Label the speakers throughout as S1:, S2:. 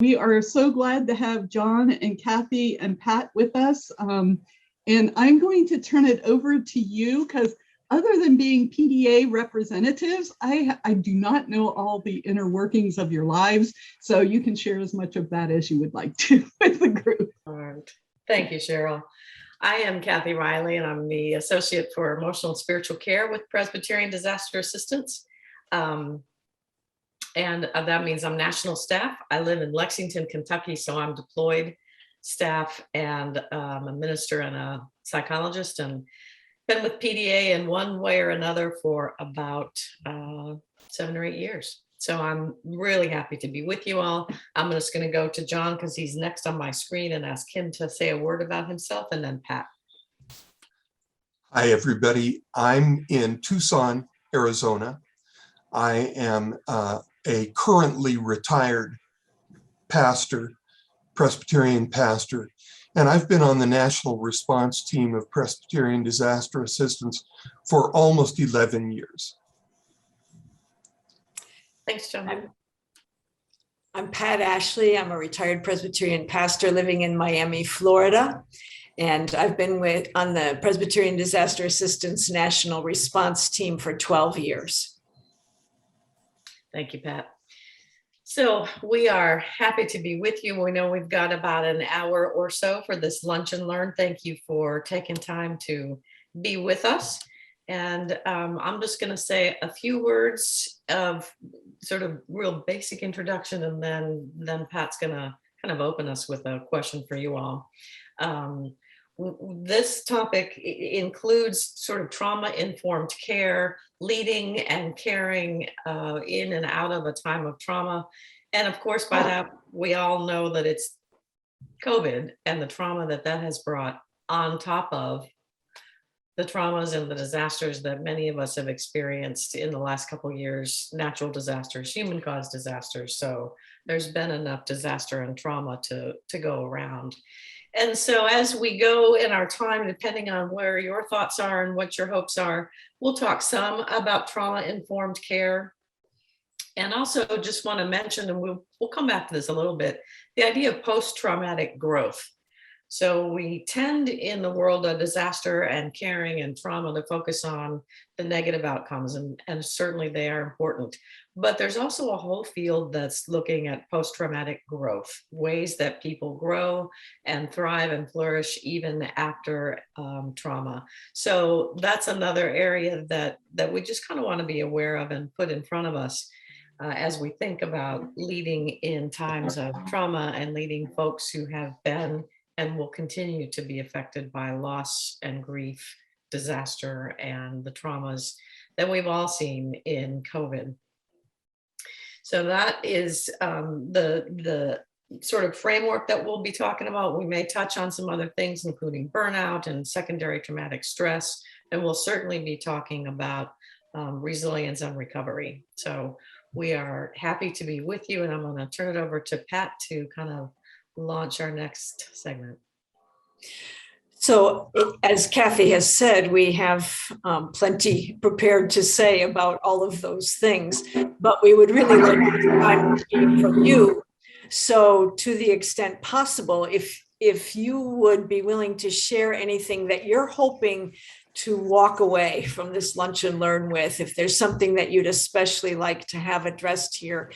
S1: We are so glad to have John and Kathy and Pat with us. And I'm going to turn it over to you because other than being PDA representatives, I do not know all the inner workings of your lives. So you can share as much of that as you would like to with the group.
S2: All right. Thank you, Cheryl. I am Kathy Riley, and I'm the Associate for Emotional and Spiritual Care with Presbyterian Disaster Assistance. And that means I'm national staff. I live in Lexington, Kentucky, so I'm deployed staff and a minister and a psychologist, and been with PDA in one way or another for about 7 or 8 years. So I'm really happy to be with you all. I'm just going to go to John because he's next on my screen and ask him to say a word about himself, and then Pat.
S3: Hi, everybody. I'm in Tucson, Arizona. I am a currently retired pastor, Presbyterian pastor, and I've been on the national response team of Presbyterian Disaster Assistance for almost 11 years.
S2: Thanks, John.
S4: I'm Pat Ashley. I'm a retired Presbyterian pastor living in Miami, Florida. And I've been on the Presbyterian Disaster Assistance National Response Team for 12 years.
S2: Thank you, Pat. So we are happy to be with you. We know we've got about an hour or so for this lunch and learn. Thank you for taking time to be with us. And I'm just going to say a few words of sort of real basic introduction, and then Pat's going to kind of open us with a question for you all. This topic includes sort of trauma-informed care, leading and caring in and out of a time of trauma. And of course, by that, we all know that it's COVID and the trauma that has brought on top of the traumas and the disasters that many of us have experienced in the last couple of years, natural disasters, human-caused disasters. So there's been enough disaster and trauma to go around. And so as we go in our time, depending on where your thoughts are and what your hopes are, we'll talk some about trauma-informed care. And also just want to mention, and we'll come back to this a little bit, the idea of post-traumatic growth. So we tend in the world of disaster and caring and trauma to focus on the negative outcomes, and certainly they are important. But there's also a whole field that's looking at post-traumatic growth, ways that people grow and thrive and flourish even after trauma. So that's another area that we just kind of want to be aware of and put in front of us as we think about leading in times of trauma and leading folks who have been and will continue to be affected by loss and grief, disaster, and the traumas that we've all seen in COVID. So that is the sort of framework that we'll be talking about. We may touch on some other things, including burnout and secondary traumatic stress, and we'll certainly be talking about resilience and recovery. So we are happy to be with you, and I'm going to turn it over to Pat to kind of launch our next segment.
S4: So as Kathy has said, we have plenty prepared to say about all of those things, but we would really like to hear from you. So to the extent possible, if you would be willing to share anything that you're hoping to walk away from this lunch and learn with, if there's something that you'd especially like to have addressed here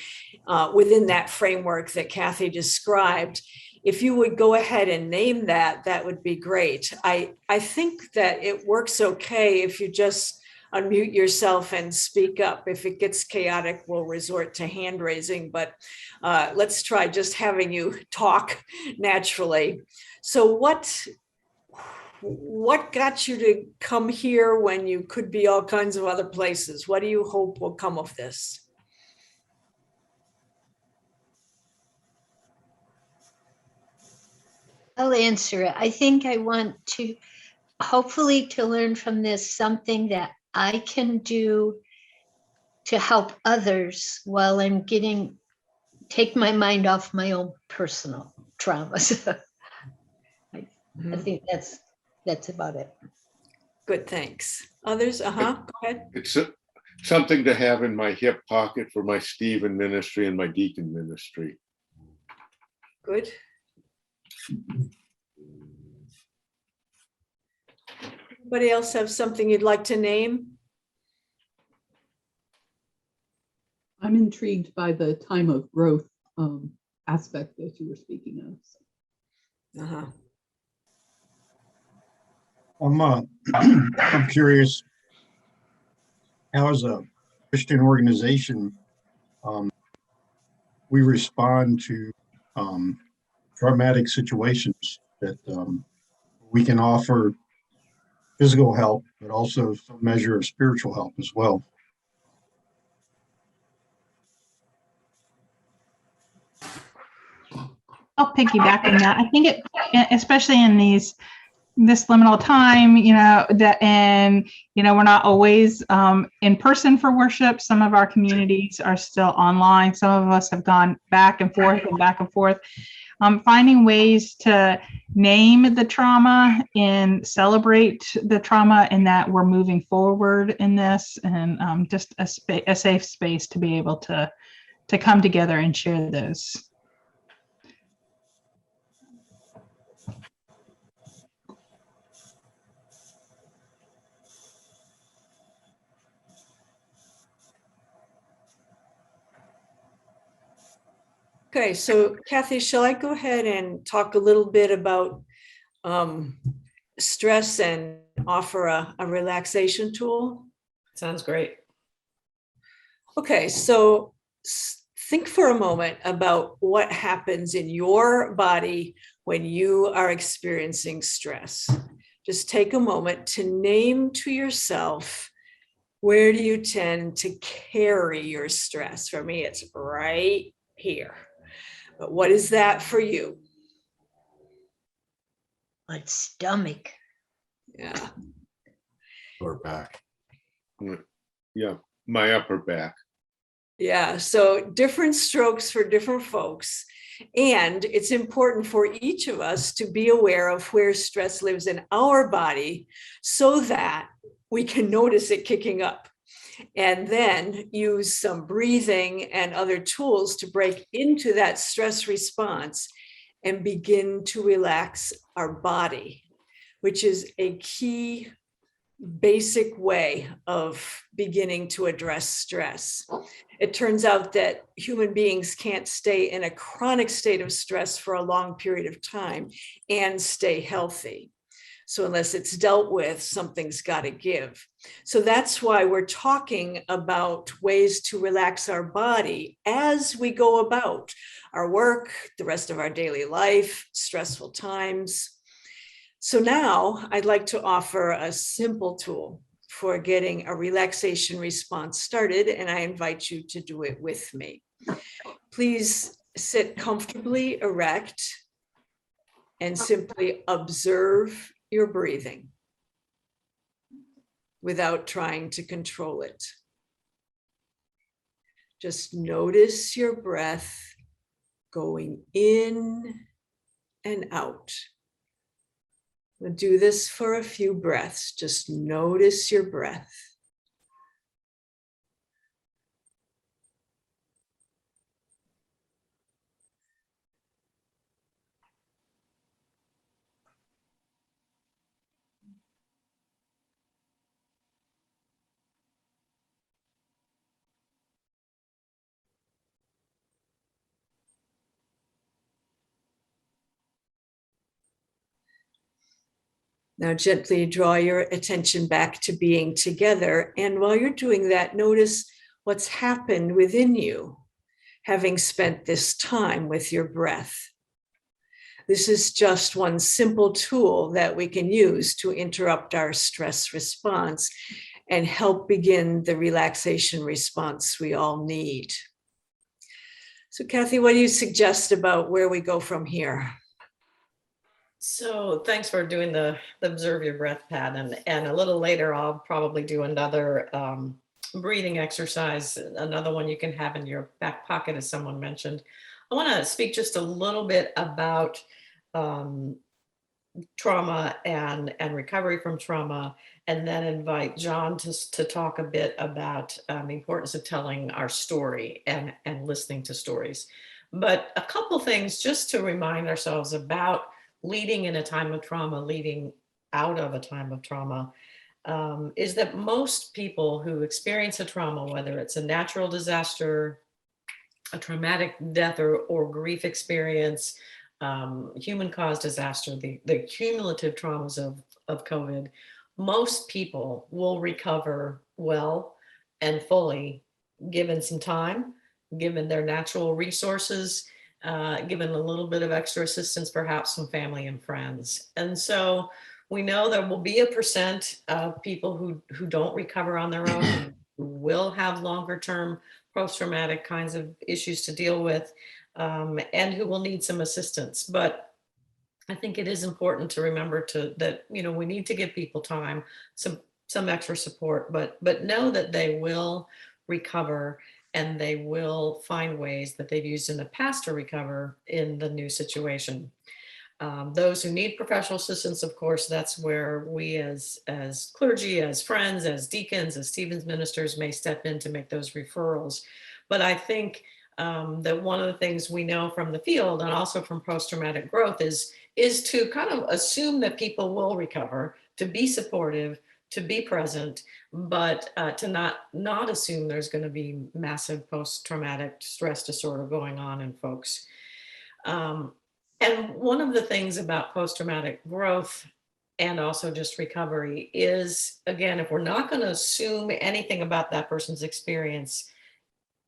S4: within that framework that Kathy described, if you would go ahead and name that, that would be great. I think that it works okay if you just unmute yourself and speak up. If it gets chaotic, we'll resort to hand raising, but let's try just having you talk naturally. So what got you to come here when you could be all kinds of other places? What do you hope will come of this?
S5: I'll answer it. I think I want to hopefully to learn from this something that I can do to help others while I'm take my mind off my own personal traumas. I think that's about it.
S4: Good, thanks. Others? Go ahead.
S6: It's something to have in my hip pocket for my Stephen ministry and my deacon ministry.
S4: Good. Anybody else have something you'd like to name?
S1: I'm intrigued by the time of growth aspect that you were speaking of.
S4: Uh-huh.
S6: I'm curious, how as a Christian organization, we respond to traumatic situations that we can offer physical help, but also some measure of spiritual help as well.
S7: I'll piggyback on that. I think it, especially in this liminal time, we're not always in person for worship. Some of our communities are still online. Some of us have gone back and forth and back and forth. Finding ways to name the trauma and celebrate the trauma, and that we're moving forward in this, and just a safe space to be able to come together and share those.
S4: Okay, so Kathy, shall I go ahead and talk a little bit about stress and offer a relaxation tool?
S2: Sounds great.
S4: Okay, so think for a moment about what happens in your body when you are experiencing stress. Just take a moment to name to yourself, where do you tend to carry your stress? For me, it's right here. But what is that for you?
S5: But stomach.
S4: Yeah.
S8: Or back. Yeah, my upper back.
S4: Yeah, so different strokes for different folks. And it's important for each of us to be aware of where stress lives in our body so that we can notice it kicking up, and then use some breathing and other tools to break into that stress response and begin to relax our body, which is a key basic way of beginning to address stress. It turns out that human beings can't stay in a chronic state of stress for a long period of time and stay healthy. So unless it's dealt with, something's got to give. So that's why we're talking about ways to relax our body as we go about our work, the rest of our daily life, stressful times. So now I'd like to offer a simple tool for getting a relaxation response started, and I invite you to do it with me. Please sit comfortably erect and simply observe your breathing without trying to control it. Just notice your breath going in and out. We'll do this for a few breaths. Just notice your breath. Now gently draw your attention back to being together. And while you're doing that, notice what's happened within you, having spent this time with your breath. This is just one simple tool that we can use to interrupt our stress response and help begin the relaxation response we all need. So Kathy, what do you suggest about where we go from here?
S2: So thanks for doing the observe your breath, Pat. And a little later, I'll probably do another breathing exercise, another one you can have in your back pocket, as someone mentioned. I want to speak just a little bit about trauma and recovery from trauma, and then invite John to talk a bit about the importance of telling our story and listening to stories. But a couple things just to remind ourselves about leading in a time of trauma, leading out of a time of trauma, is that most people who experience a trauma, whether it's a natural disaster, a traumatic death or grief experience, human-caused disaster, the cumulative traumas of COVID, most people will recover well and fully, given some time, given their natural resources, given a little bit of extra assistance, perhaps from family and friends. And so we know there will be a percent of people who don't recover on their own, who will have longer term post-traumatic kinds of issues to deal with, and who will need some assistance. But I think it is important to remember that we need to give people time, some extra support, but know that they will recover and they will find ways that they've used in the past to recover in the new situation. Those who need professional assistance, of course, that's where we as clergy, as friends, as deacons, as Stevens ministers may step in to make those referrals. But I think that one of the things we know from the field and also from post-traumatic growth is to kind of assume that people will recover, to be supportive, to be present, but to not assume there's going to be massive post-traumatic stress disorder going on in folks. And one of the things about post-traumatic growth and also just recovery is, again, if we're not going to assume anything about that person's experience,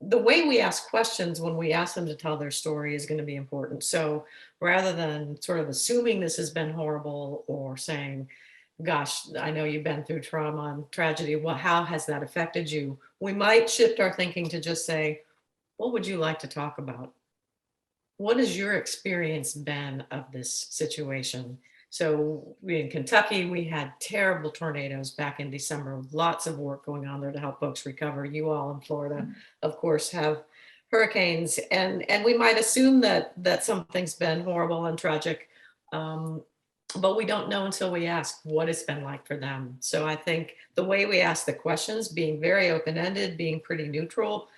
S2: the way we ask questions when we ask them to tell their story is going to be important. So rather than sort of assuming this has been horrible or saying, gosh, I know you've been through trauma and tragedy, well, how has that affected you? We might shift our thinking to just say, what would you like to talk about? What has your experience been of this situation? So in Kentucky, we had terrible tornadoes back in December, lots of work going on there to help folks recover. You all in Florida, of course, have hurricanes, and we might assume that something's been horrible and tragic, but we don't know until we ask what it's been like for them. So I think the way we ask the questions, being very open-ended, being pretty neutral,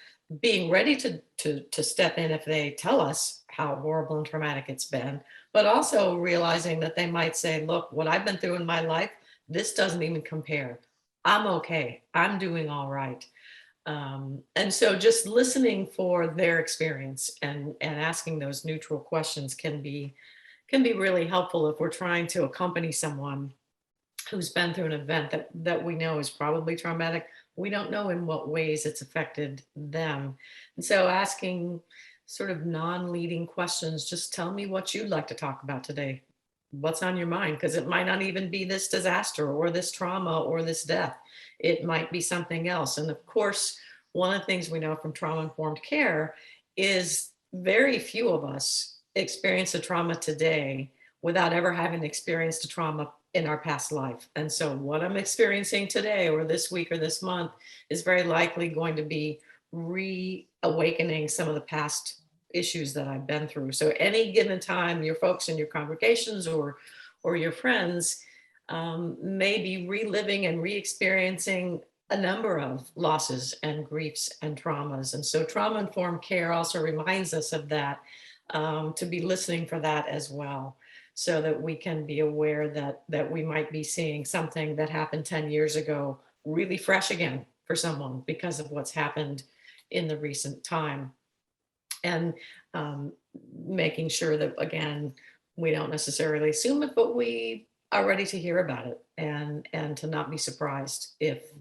S2: being ready to step in if they tell us how horrible and traumatic it's been, but also realizing that they might say, look, what I've been through in my life, this doesn't even compare. I'm okay. I'm doing all right. And so just listening for their experience and asking those neutral questions can be really helpful if we're trying to accompany someone who's been through an event that we know is probably traumatic. We don't know in what ways it's affected them. And so asking sort of non-leading questions, just tell me what you'd like to talk about today. What's on your mind? Because it might not even be this disaster or this trauma or this death. It might be something else. And of course, one of the things we know from trauma-informed care is very few of us experience a trauma today without ever having experienced a trauma in our past life. And so what I'm experiencing today or this week or this month is very likely going to be reawakening some of the past issues that I've been through. So any given time, your folks in your congregations or your friends may be reliving and re-experiencing a number of losses and griefs and traumas. And so trauma-informed care also reminds us of that, to be listening for that as well, so that we can be aware that we might be seeing something that happened 10 years ago really fresh again for someone because of what's happened in the recent time. And making sure that, again, we don't necessarily assume it, but we are ready to hear about it and to not be surprised if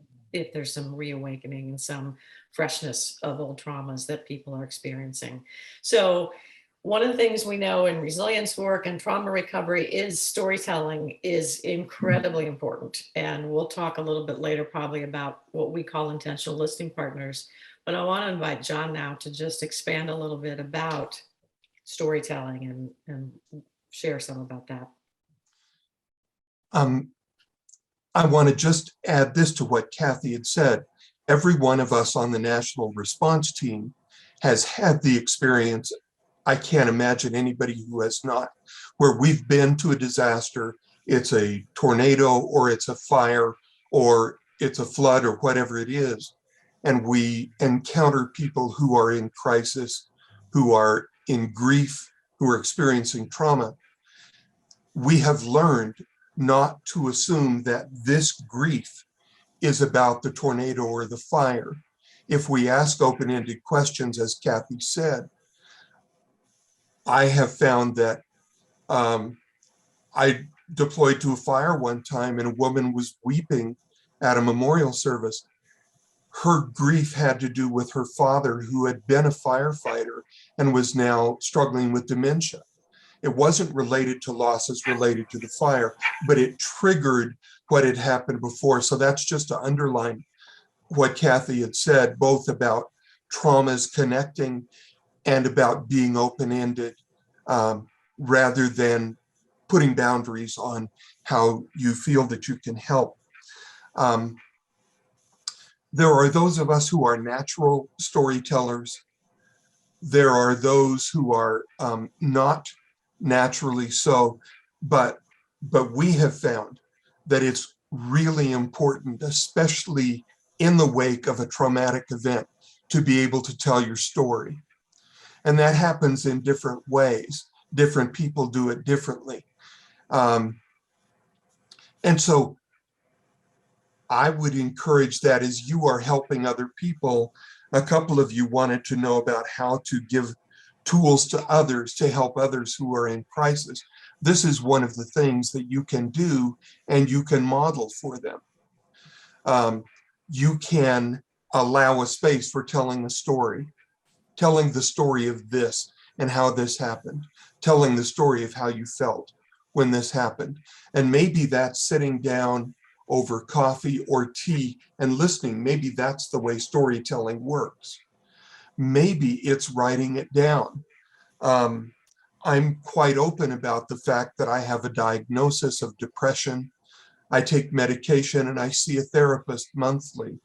S2: there's some reawakening and some freshness of old traumas that people are experiencing. So one of the things we know in resilience work and trauma recovery is storytelling is incredibly important. And we'll talk a little bit later probably about what we call intentional listening partners. But I want to invite John now to just expand a little bit about storytelling and share some about that.
S3: I want to just add this to what Kathy had said. Every one of us on the national response team has had the experience. I can't imagine anybody who has not, where we've been to a disaster, it's a tornado or it's a fire or it's a flood or whatever it is. And we encounter people who are in crisis, who are in grief, who are experiencing trauma, we have learned not to assume that this grief is about the tornado or the fire. If we ask open-ended questions, as Kathy said, I have found that I deployed to a fire one time and a woman was weeping at a memorial service. Her grief had to do with her father, who had been a firefighter and was now struggling with dementia. It wasn't related to losses related to the fire, but it triggered what had happened before. So that's just to underline what Kathy had said, both about traumas connecting and about being open-ended, rather than putting boundaries on how you feel that you can help. There are those of us who are natural storytellers. There are those who are not naturally so, but we have found that it's really important, especially in the wake of a traumatic event, to be able to tell your story. And that happens in different ways. Different people do it differently. And so I would encourage that as you are helping other people. A couple of you wanted to know about how to give tools to others to help others who are in crisis. This is one of the things that you can do and you can model for them. You can allow a space for telling the story of this and how this happened, telling the story of how you felt when this happened. And maybe that's sitting down over coffee or tea and listening. Maybe that's the way storytelling works. Maybe it's writing it down. I'm quite open about the fact that I have a diagnosis of depression. I take medication and I see a therapist monthly.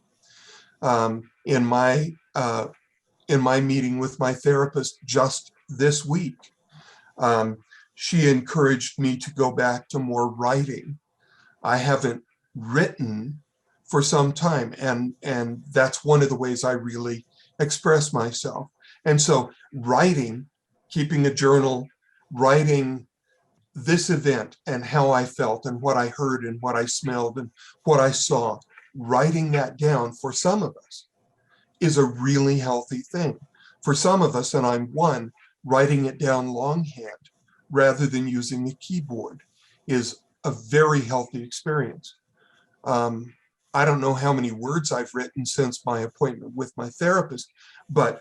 S3: In my meeting with my therapist just this week, she encouraged me to go back to more writing. I haven't written for some time, and that's one of the ways I really express myself. And so writing, keeping a journal, writing this event and how I felt and what I heard and what I smelled and what I saw, writing that down for some of us is a really healthy thing. For some of us, and I'm one, writing it down longhand rather than using a keyboard is a very healthy experience. I don't know how many words I've written since my appointment with my therapist, but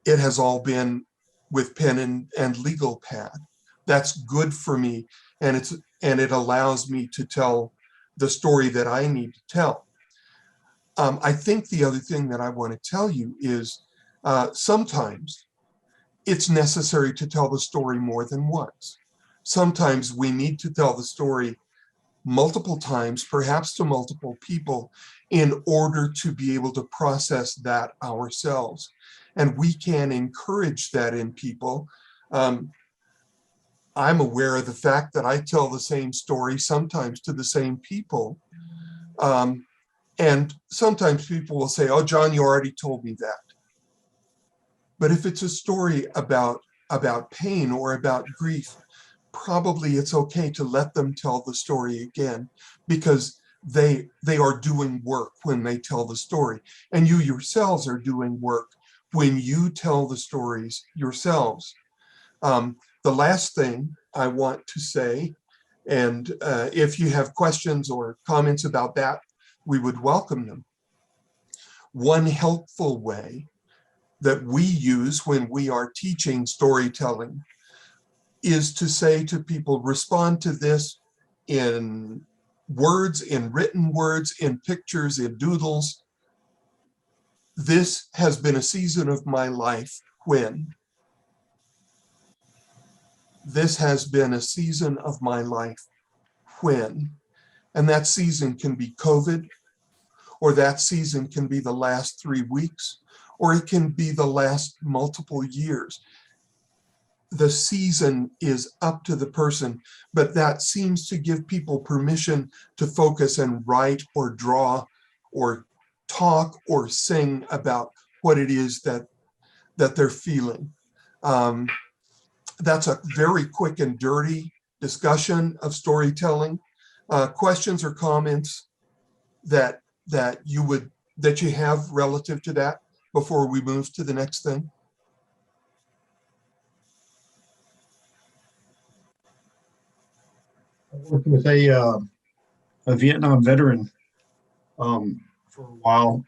S3: it has all been with pen and legal pad. That's good for me, and it allows me to tell the story that I need to tell. I think the other thing that I want to tell you is sometimes it's necessary to tell the story more than once. Sometimes we need to tell the story multiple times, perhaps to multiple people, in order to be able to process that ourselves. And we can encourage that in people. I'm aware of the fact that I tell the same story sometimes to the same people. And sometimes people will say, "Oh, John, you already told me that." But if it's a story about pain or about grief, probably it's okay to let them tell the story again, because they are doing work when they tell the story. And you yourselves are doing work when you tell the stories yourselves. The last thing I want to say, and if you have questions or comments about that, we would welcome them. One helpful way that we use when we are teaching storytelling is to say to people, respond to this in words, in written words, in pictures, in doodles. This has been a season of my life when. This has been a season of my life when. And that season can be COVID, or that season can be the last 3 weeks, or it can be the last multiple years. The season is up to the person, but that seems to give people permission to focus and write or draw or talk or sing about what it is that they're feeling. that's a very quick and dirty discussion of storytelling. Questions or comments that you have relative to that before we move to the next thing?
S6: I worked with a Vietnam veteran for a while.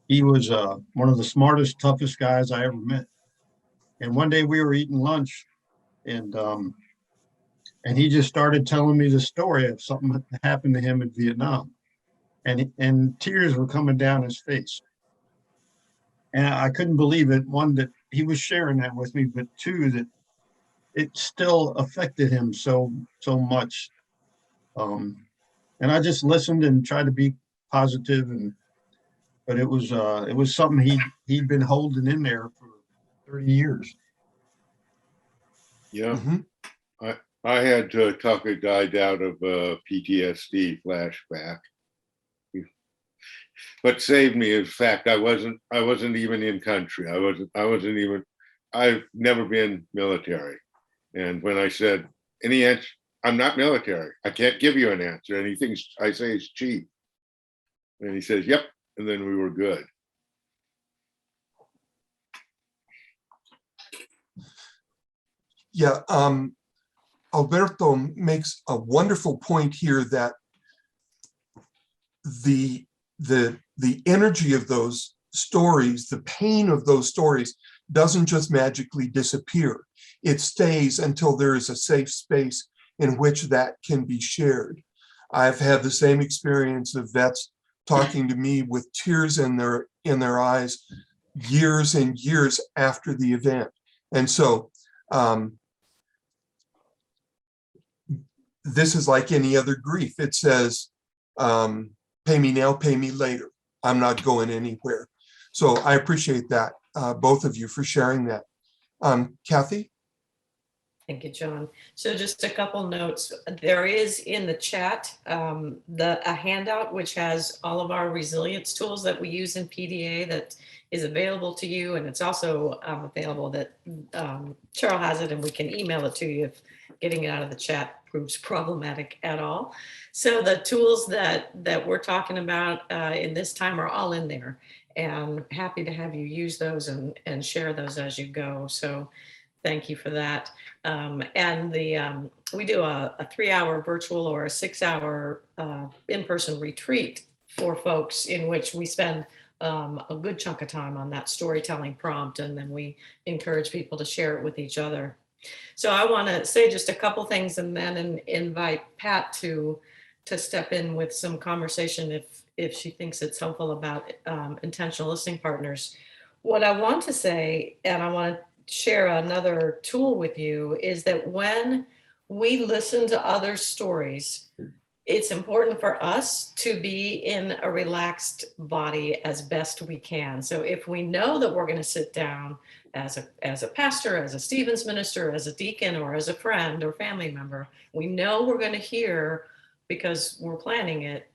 S6: He was one of the smartest, toughest guys I ever met. And one day we were eating lunch, and he just started telling me the story of something that happened to him in Vietnam, and tears were coming down his face. And I couldn't believe it. One, that he was sharing that with me, but two, that it still affected him so much. And I just listened and tried to be positive, but it was something he'd been holding in there for 30 years.
S8: Yeah.
S3: Mhm.
S8: I had to talk a guy out of a PTSD flashback. What saved me is fact I wasn't even in country. I've never been military. And when I said, any answer, I'm not military, I can't give you an answer. And he thinks I say it's cheap. And he says, yep. And then we were good.
S3: Yeah, Alberto makes a wonderful point here that the energy of those stories, the pain of those stories doesn't just magically disappear. It stays until there is a safe space in which that can be shared. I've had the same experience of vets talking to me with tears in their eyes years and years after the event. And so this is like any other grief. It says, pay me now, pay me later. I'm not going anywhere. So I appreciate that, both of you, for sharing that. Kathy?
S2: Thank you, John. So just a couple notes. There is in the chat a handout which has all of our resilience tools that we use in PDA that is available to you, and it's also available that Cheryl has it, and we can email it to you if getting it out of the chat proves problematic at all. So the tools that we're talking about in this time are all in there, and happy to have you use those and share those as you go. So thank you for that. And we do a 3-hour virtual or a 6-hour in-person retreat for folks in which we spend a good chunk of time on that storytelling prompt, and then we encourage people to share it with each other. So I want to say just a couple things and then invite Pat to step in with some conversation if she thinks it's helpful about intentional listening partners. What I want to say, and I want to share another tool with you, is that when we listen to other stories, it's important for us to be in a relaxed body as best we can. So if we know that we're going to sit down as a pastor, as a Stevens minister, as a deacon, or as a friend or family member, we know we're going to hear, because we're planning it,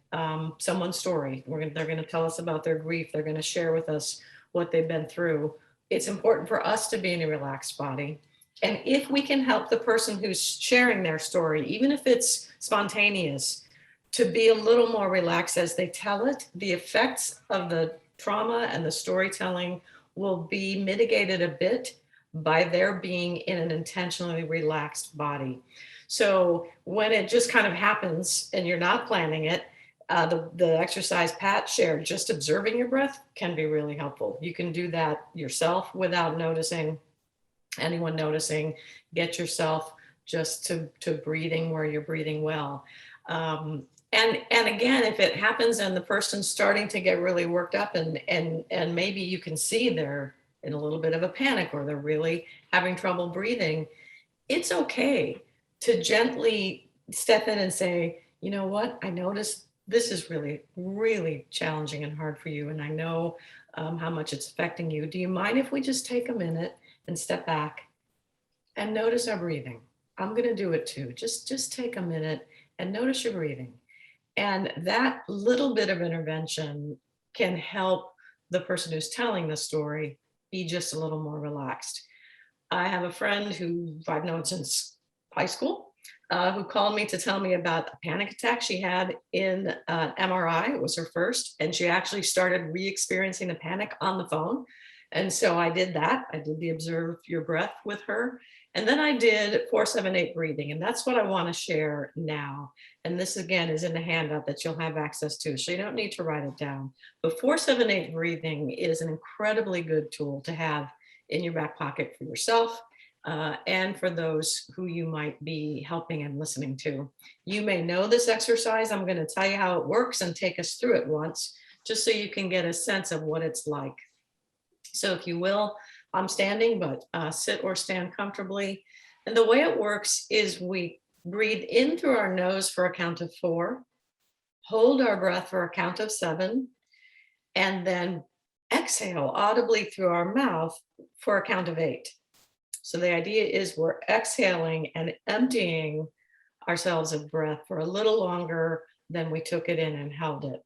S2: someone's story. They're going to tell us about their grief. They're going to share with us what they've been through. It's important for us to be in a relaxed body. And if we can help the person who's sharing their story, even if it's spontaneous, to be a little more relaxed as they tell it, the effects of the trauma and the storytelling will be mitigated a bit by their being in an intentionally relaxed body. So when it just kind of happens and you're not planning it, the exercise Pat shared, just observing your breath, can be really helpful. You can do that yourself without anyone noticing. Get yourself just to breathing where you're breathing well. And again, if it happens and the person's starting to get really worked up and maybe you can see they're in a little bit of a panic or they're really having trouble breathing, it's okay to gently step in and say, you know what, I noticed this is really, really challenging and hard for you. And I know how much it's affecting you. Do you mind if we just take a minute and step back and notice our breathing? I'm going to do it too. Just take a minute and notice your breathing. And that little bit of intervention can help the person who's telling the story be just a little more relaxed. I have a friend who I've known since high school, who called me to tell me about a panic attack she had in an MRI. It was her first, and she actually started re-experiencing the panic on the phone. And so I did that. I did the observe your breath with her. And then I did 4-7-8 breathing. And that's what I want to share now. And this again is in the handout that you'll have access to. So you don't need to write it down. But 4-7-8 breathing is an incredibly good tool to have in your back pocket for yourself and for those who you might be helping and listening to. You may know this exercise. I'm going to tell you how it works and take us through it once, just so you can get a sense of what it's like. So if you will, I'm standing, but sit or stand comfortably. And the way it works is we breathe in through our nose for a count of 4, hold our breath for a count of 7, and then exhale audibly through our mouth for a count of 8. So the idea is we're exhaling and emptying ourselves of breath for a little longer than we took it in and held it.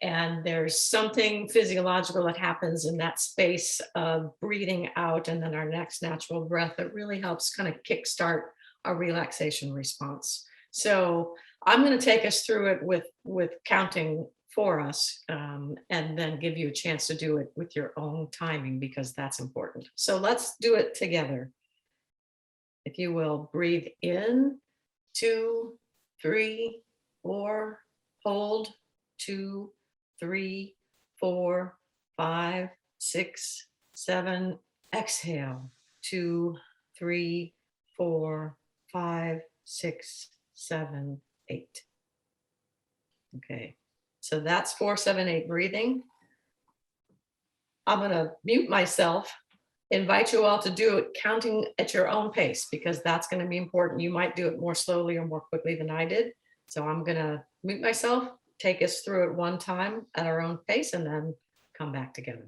S2: And there's something physiological that happens in that space of breathing out and then our next natural breath that really helps kind of kickstart our relaxation response. So I'm going to take us through it with counting for us and then give you a chance to do it with your own timing, because that's important. So let's do it together. If you will, breathe in, 2, 3, 4, hold, 2, 3, 4, 5, 6, 7, exhale, 2, 3, 4, 5, 6, 7, 8. Okay, so that's 4-7-8 breathing. I'm gonna mute myself, invite you all to do it counting at your own pace, because that's gonna be important. You might do it more slowly or more quickly than I did. So I'm gonna mute myself, take us through it one time at our own pace, and then come back together.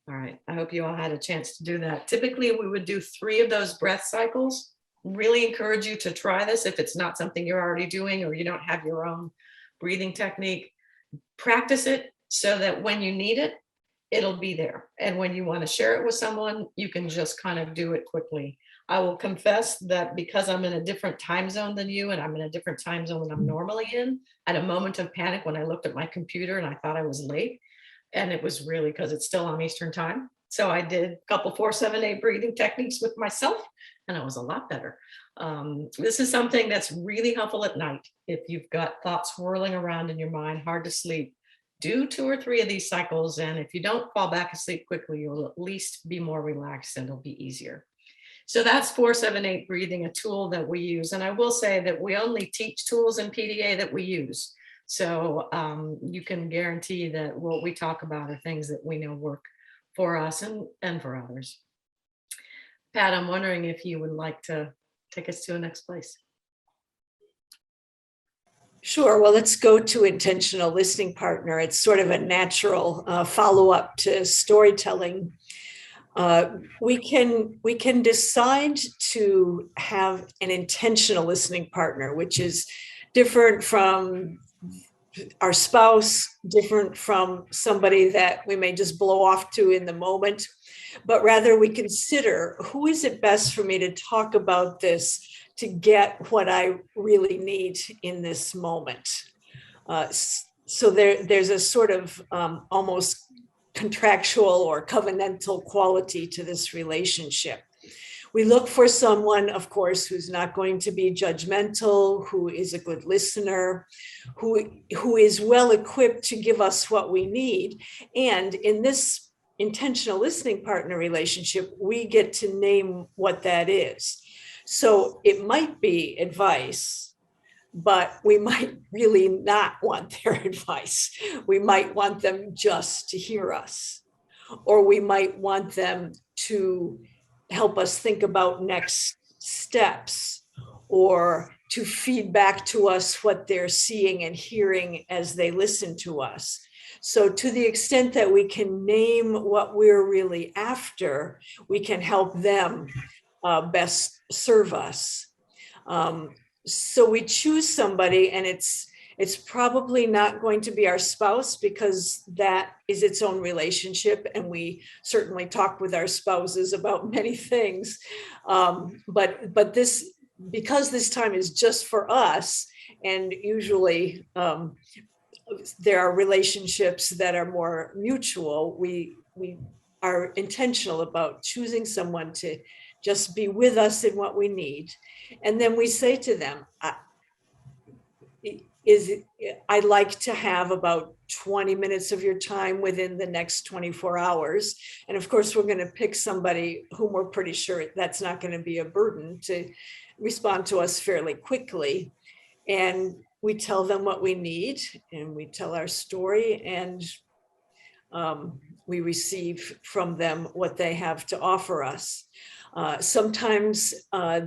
S2: All right, I hope you all had a chance to do that. Typically, we would do 3 of those breath cycles. Really encourage you to try this if it's not something you're already doing or you don't have your own breathing technique. Practice it so that when you need it, it'll be there. And when you want to share it with someone, you can just kind of do it quickly. I will confess that because I'm in a different time zone than you, and I'm in a different time zone than I'm normally in, I had a moment of panic when I looked at my computer and I thought I was late. And it was really because it's still on Eastern time. So I did a couple 4-7-8 breathing techniques with myself, and it was a lot better. This is something that's really helpful at night. If you've got thoughts swirling around in your mind, hard to sleep, do 2 or 3 of these cycles. And if you don't fall back asleep quickly, you'll at least be more relaxed and it'll be easier. So that's 4-7-8 breathing, a tool that we use. And I will say that we only teach tools in PDA that we use. So you can guarantee that what we talk about are things that we know work for us and for others. Pat, I'm wondering if you would like to take us to the next place.
S4: Sure. Well, let's go to intentional listening partner. It's sort of a natural follow-up to storytelling. We can decide to have an intentional listening partner, which is different from our spouse, different from somebody that we may just blow off to in the moment, but rather we consider, who is it best for me to talk about this to get what I really need in this moment? So there's a sort of almost contractual or covenantal quality to this relationship. We look for someone, of course, who's not going to be judgmental, who is a good listener, who is well equipped to give us what we need. And in this intentional listening partner relationship, we get to name what that is. So it might be advice but we might really not want their advice. We might want them just to hear us, or we might want them to help us think about next steps, or to feed back to us what they're seeing and hearing as they listen to us. So to the extent that we can name what we're really after, we can help them best serve us. So we choose somebody, and it's probably not going to be our spouse, because that is its own relationship, and we certainly talk with our spouses about many things. But this, because this time is just for us, and usually there are relationships that are more mutual, we are intentional about choosing someone to just be with us in what we need. And then we say to them, I'd like to have about 20 minutes of your time within the next 24 hours. And of course, we're going to pick somebody whom we're pretty sure that's not going to be a burden to respond to us fairly quickly. And we tell them what we need, and we tell our story, and we receive from them what they have to offer us. Sometimes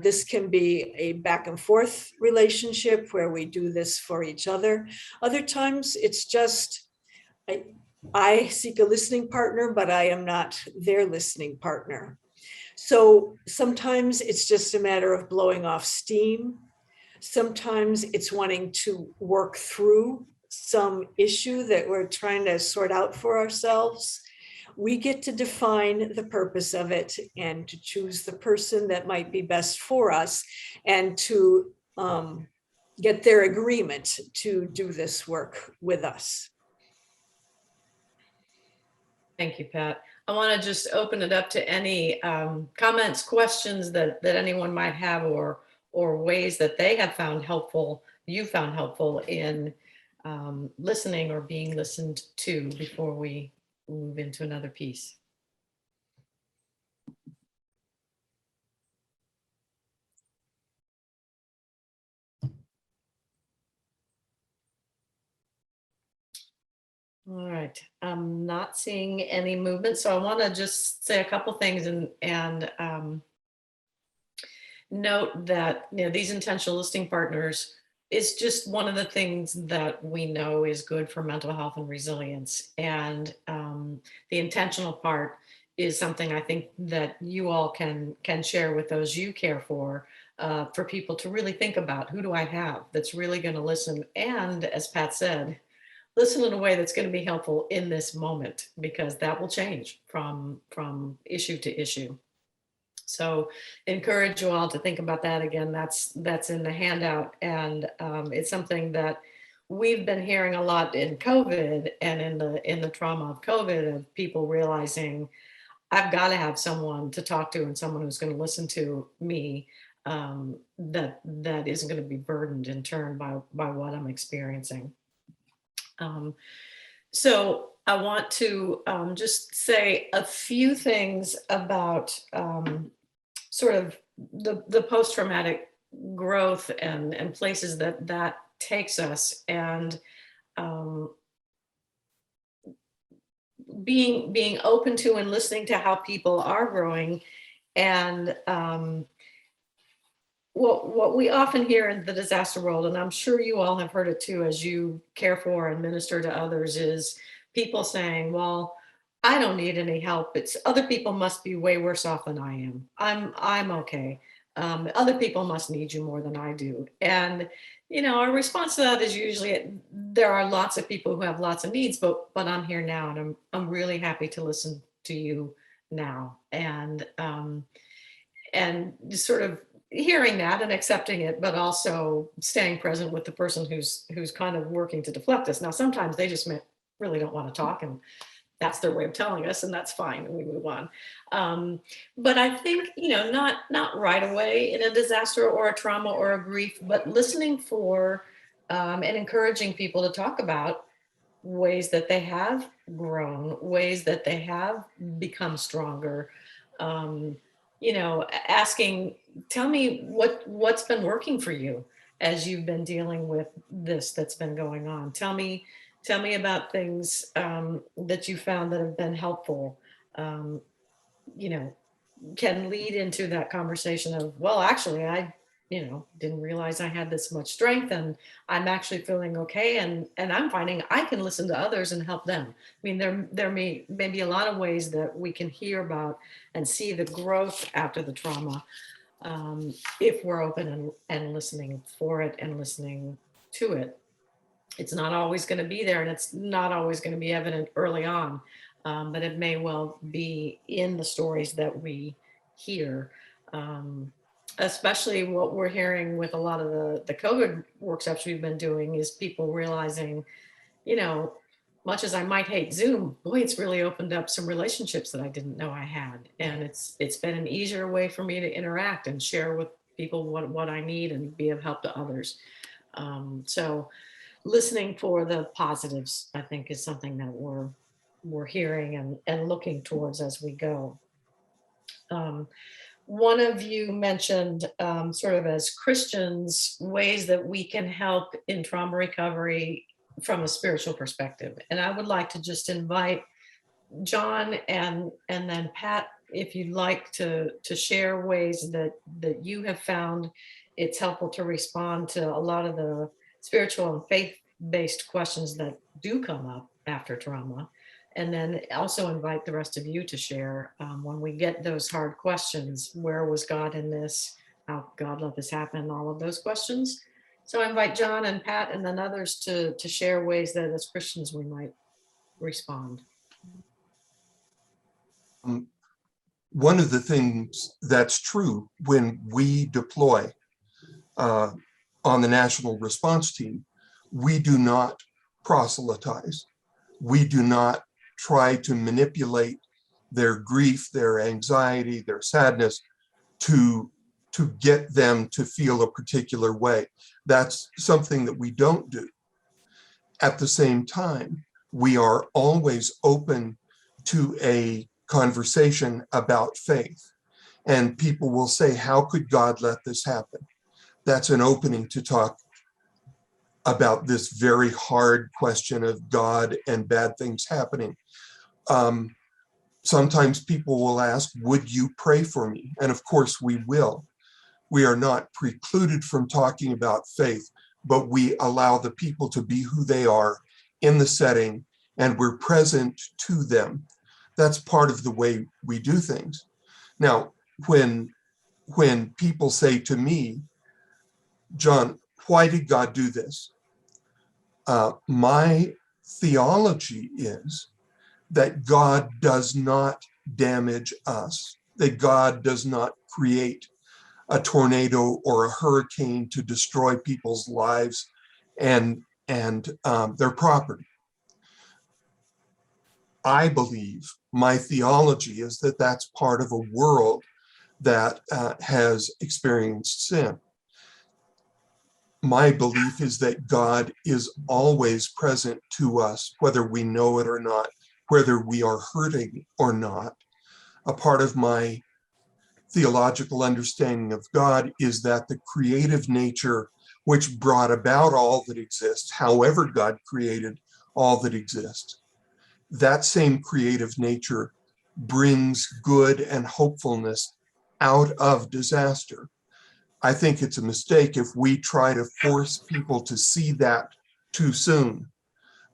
S4: this can be a back and forth relationship where we do this for each other. Other times it's just, I seek a listening partner, but I am not their listening partner. So sometimes it's just a matter of blowing off steam. Sometimes it's wanting to work through some issue that we're trying to sort out for ourselves. We get to define the purpose of it and to choose the person that might be best for us, and to get their agreement to do this work with us.
S2: Thank you, Pat. I want to just open it up to any comments, questions that anyone might have, or ways that they have found helpful, you found helpful in listening or being listened to, before we move into another piece. All right, I'm not seeing any movement, so I want to just say a couple things and note that, you know, these intentional listening partners is just one of the things that we know is good for mental health and resilience. And the intentional part is something I think that you all can share with those you care for people to really think about, who do I have that's really going to listen? And as Pat said, listen in a way that's going to be helpful in this moment, because that will change from issue to issue. So encourage you all to think about that. Again, that's in the handout, and it's something that we've been hearing a lot in COVID and in the trauma of COVID, of people realizing I've got to have someone to talk to and someone who's going to listen to me, that isn't going to be burdened in turn by what I'm experiencing. So I want to just say a few things about sort of the post-traumatic growth and places that takes us, and being open to and listening to how people are growing. And what we often hear in the disaster world, and I'm sure you all have heard it too as you care for and minister to others, is people saying, well, I don't need any help. It's other people must be way worse off than I am. I'm okay. Other people must need you more than I do. And, you know, our response to that is usually, there are lots of people who have lots of needs, but I'm here now, and I'm really happy to listen to you now. And just sort of hearing that and accepting it, but also staying present with the person who's kind of working to deflect us. Now, sometimes they just really don't want to talk, and that's their way of telling us, and that's fine, and we move on. But I think, you know, not right away in a disaster or a trauma or a grief, but listening for and encouraging people to talk about ways that they have grown, ways that they have become stronger. You know, asking, tell me what's been working for you. as you've been dealing with this that's been going on. Tell me about things that you found that have been helpful. Um, you know, can lead into that conversation of, well, actually, I, didn't realize I had this much strength, and I'm actually feeling okay. And I'm finding I can listen to others and help them. I mean, there may be a lot of ways that we can hear about and see the growth after the trauma, if we're open and listening for it and listening to it. It's not always going to be there, and it's not always going to be evident early on, but it may well be in the stories that we hear. Especially what we're hearing with a lot of the COVID workshops we've been doing is people realizing, much as I might hate Zoom, boy, it's really opened up some relationships that I didn't know I had. And it's been an easier way for me to interact and share with people what I need and be of help to others. So listening for the positives, I think, is something that we're hearing and looking towards as we go. One of you mentioned sort of as Christians, ways that we can help in trauma recovery from a spiritual perspective. And I would like to just invite John and then Pat, if you'd like to share ways that you have found it's helpful to respond to a lot of the spiritual and faith-based questions that do come up after trauma. And then also invite the rest of you to share when we get those hard questions, where was God in this? How God let this happen? All of those questions. So I invite John and Pat and then others to share ways that as Christians we might respond.
S3: One of the things that's true when we deploy on the National Response Team, we do not proselytize. We do not try to manipulate their grief, their anxiety, their sadness to get them to feel a particular way. That's something that we don't do. At the same time, we are always open to a conversation about faith. And people will say, how could God let this happen? That's an opening to talk about this very hard question of God and bad things happening. Sometimes people will ask, would you pray for me? And of course we will. We are not precluded from talking about faith, but we allow the people to be who they are in the setting, and we're present to them. That's part of the way we do things. Now, when people say to me, John, why did God do this? My theology is that God does not damage us, that God does not create a tornado or a hurricane to destroy people's lives and their property. I believe, my theology is that that's part of a world that has experienced sin. My belief is that God is always present to us, whether we know it or not, whether we are hurting or not. A part of my theological understanding of God is that the creative nature which brought about all that exists, however God created all that exists, that same creative nature brings good and hopefulness out of disaster. I think it's a mistake if we try to force people to see that too soon.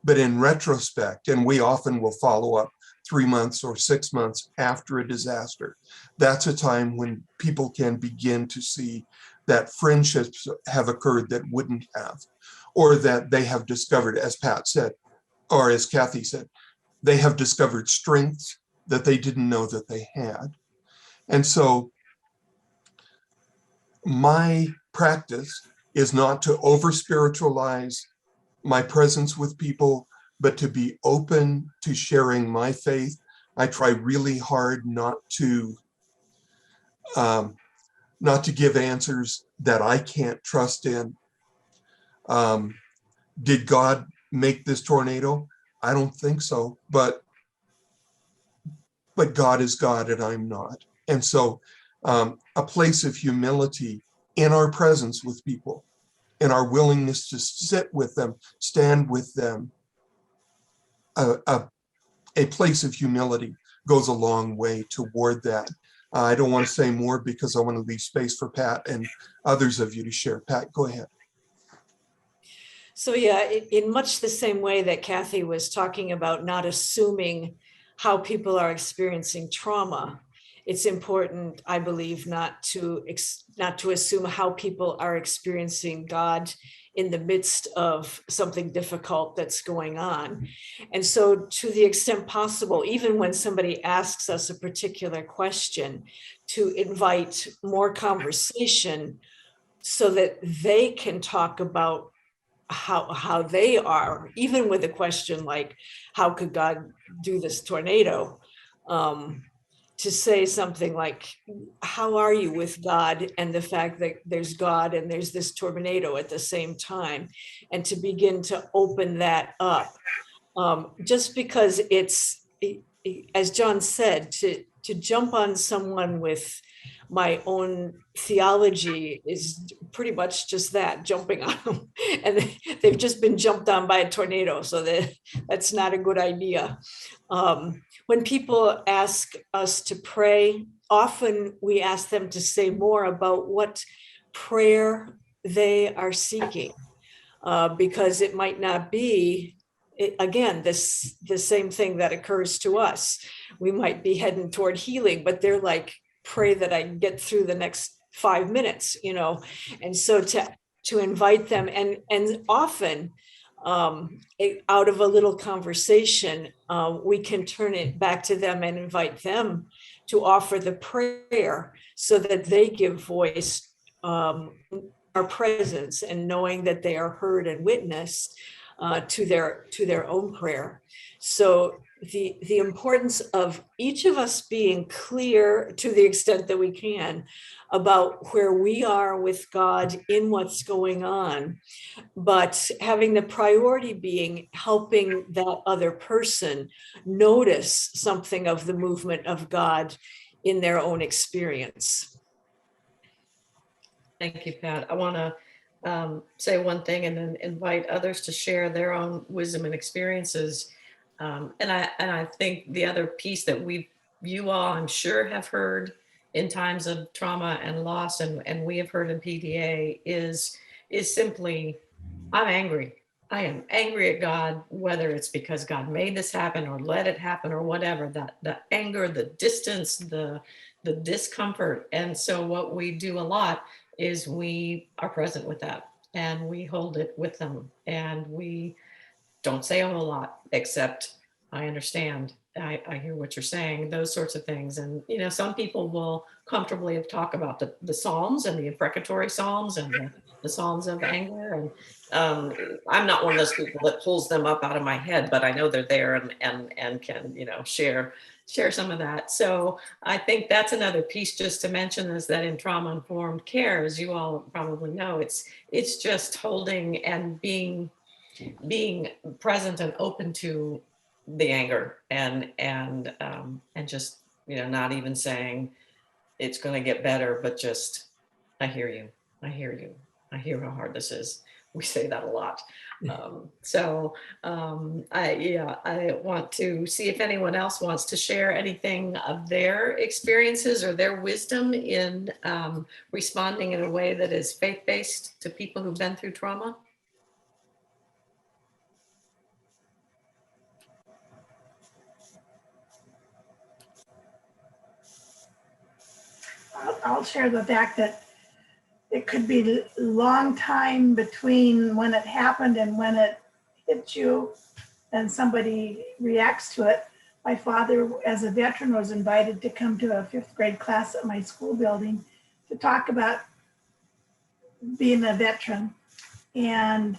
S3: But in retrospect, and we often will follow up 3 months or 6 months after a disaster, that's a time when people can begin to see that friendships have occurred that wouldn't have, or that they have discovered, as Pat said, or as Kathy said, they have discovered strengths that they didn't know that they had. And so my practice is not to over-spiritualize my presence with people, but to be open to sharing my faith. I try really hard not to give answers that I can't trust in. Did God make this tornado? I don't think so, but God is God and I'm not. And so a place of humility in our presence with people, and our willingness to sit with them, stand with them, a place of humility goes a long way toward that. I don't want to say more because I want to leave space for Pat and others of you to share. Pat, go ahead.
S4: So yeah, in much the same way that Kathy was talking about not assuming how people are experiencing trauma, it's important, I believe, not to assume how people are experiencing God in the midst of something difficult that's going on. And so to the extent possible, even when somebody asks us a particular question, to invite more conversation so that they can talk about how they are, even with a question like, how could God do this tornado? To say something like, how are you with God and the fact that there's God and there's this tornado at the same time, and to begin to open that up. Just because it's, as John said, to jump on someone with my own theology is pretty much just that, jumping on them. And they've just been jumped on by a tornado, so that's not a good idea. When people ask us to pray, often we ask them to say more about what prayer they are seeking, because it might not be, again, the same thing that occurs to us. We might be heading toward healing, but they're like, pray that I get through the next 5 minutes, and so to invite them, and often out of a little conversation, we can turn it back to them and invite them to offer the prayer so that they give voice, our presence, and knowing that they are heard and witnessed to their own prayer. So the importance of each of us being clear, to the extent that we can, about where we are with God in what's going on, but having the priority being helping that other person notice something of the movement of God in their own experience.
S2: Thank you, Pat. I want to say one thing and then invite others to share their own wisdom and experiences. And I think the other piece that you all, I'm sure, have heard in times of trauma and loss, and we have heard in PDA, is simply, I'm angry. I am angry at God, whether it's because God made this happen or let it happen or whatever. That the anger, the distance, the discomfort. And so what we do a lot is we are present with that, and we hold it with them, and we don't say a whole lot except, I understand, I hear what you're saying, those sorts of things. And some people will comfortably talk about the Psalms and the imprecatory Psalms and the Psalms of anger, and I'm not one of those people that pulls them up out of my head, but I know they're there and can share some of that. So I think that's another piece just to mention, is that in trauma-informed care, as you all probably know, it's just holding and being present and open to the anger, and just not even saying it's going to get better, but just, I hear you, I hear how hard this is. We say that a lot. I want to see if anyone else wants to share anything of their experiences or their wisdom in responding in a way that is faith-based to people who've been through trauma.
S9: I'll share the fact that it could be a long time between when it happened and when it hit you and somebody reacts to it. My father, as a veteran, was invited to come to a 5th grade class at my school building to talk about being a veteran. And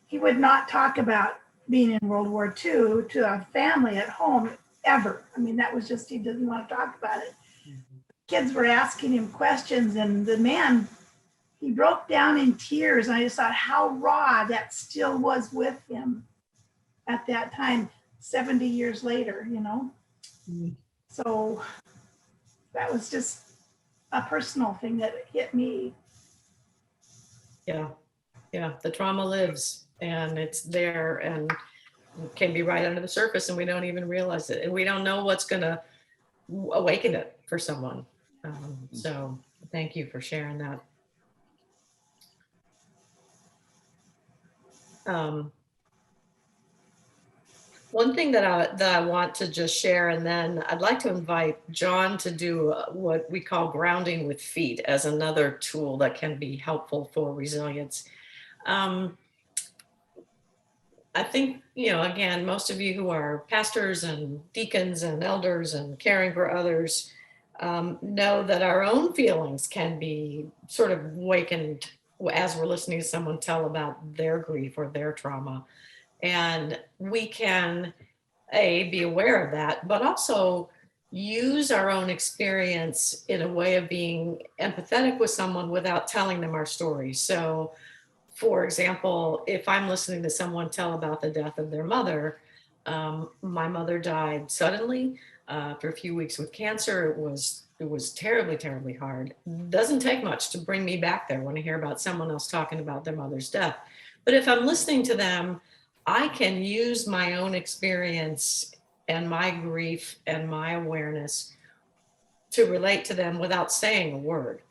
S9: he would not talk about being in World War II to a family at home ever. I mean, that was just, he didn't want to talk about it. Kids were asking him questions, and the man, he broke down in tears. And I just thought how raw that still was with him at that time, 70 years later, So that was just a personal thing that hit me.
S2: Yeah, yeah, the trauma lives and it's there and can be right under the surface and we don't even realize it. And we don't know what's gonna awaken it for someone. So thank you for sharing that. One thing that I want to just share, and then I'd like to invite John to do what we call grounding with feet as another tool that can be helpful for resilience. I think, again, most of you who are pastors and deacons and elders and caring for others know that our own feelings can be sort of awakened as we're listening to someone tell about their grief or their trauma. And we can, be aware of that, but also use our own experience in a way of being empathetic with someone without telling them our story. So, for example, if I'm listening to someone tell about the death of their mother, my mother died suddenly for a few weeks with cancer. It was terribly, terribly hard. Doesn't take much to bring me back there when I hear about someone else talking about their mother's death. But if I'm listening to them, I can use my own experience and my grief and my awareness to relate to them without saying a word.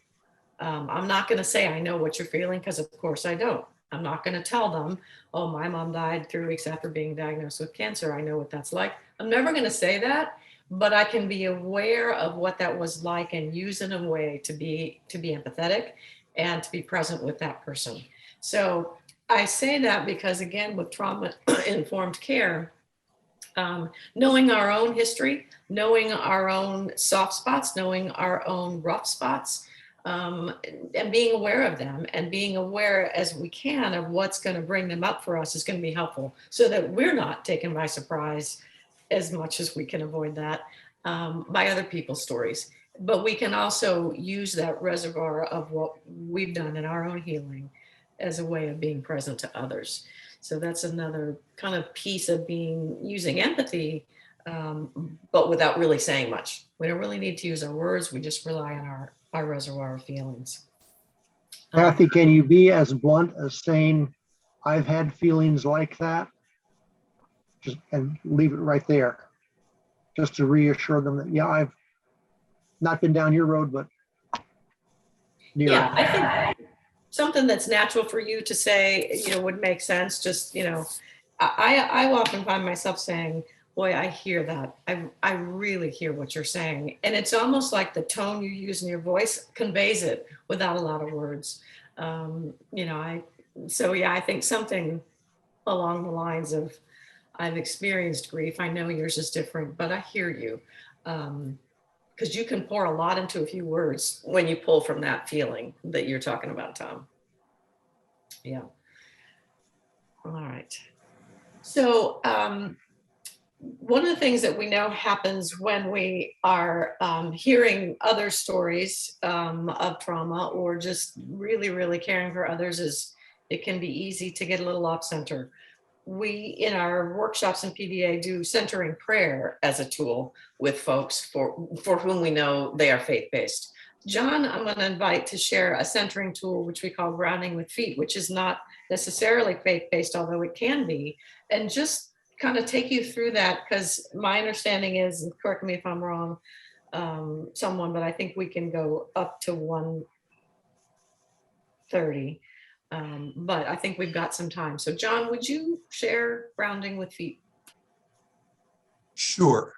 S2: I'm not going to say I know what you're feeling, because of course I don't. I'm not going to tell them, oh, my mom died 3 weeks after being diagnosed with cancer. I know what that's like. I'm never going to say that, but I can be aware of what that was like and use it in a way to be empathetic and to be present with that person. So I say that because, again, with trauma-informed care, knowing our own history, knowing our own soft spots, knowing our own rough spots, and being aware of them and being aware as we can of what's going to bring them up for us is going to be helpful, so that we're not taken by surprise as much as we can avoid that by other people's stories. But we can also use that reservoir of what we've done in our own healing as a way of being present to others. So that's another kind of piece of using empathy, but without really saying much. We don't really need to use our words. We just rely on our reservoir of feelings.
S10: Kathy, can you be as blunt as saying, I've had feelings like that? And leave it right there, just to reassure them that, yeah, I've not been down your road, but near.
S2: Yeah, I think something that's natural for you to say, would make sense. Just, I often find myself saying, boy, I hear that. I really hear what you're saying. And it's almost like the tone you use in your voice conveys it without a lot of words. I think something along the lines of, I've experienced grief. I know yours is different, but I hear you. Because you can pour a lot into a few words when you pull from that feeling that you're talking about, Tom. Yeah. All right. So one of the things that we know happens when we are hearing other stories of trauma, or just really, really caring for others, is it can be easy to get a little off center. We, in our workshops in PDA, do centering prayer as a tool with folks for whom we know they are faith-based. John, I'm going to invite to share a centering tool, which we call grounding with feet, which is not necessarily faith-based, although it can be, and just kind of take you through that, because my understanding is, and correct me if I'm wrong, but I think we can go up to 1:30. But I think we've got some time. So John, would you share grounding with feet?
S3: Sure.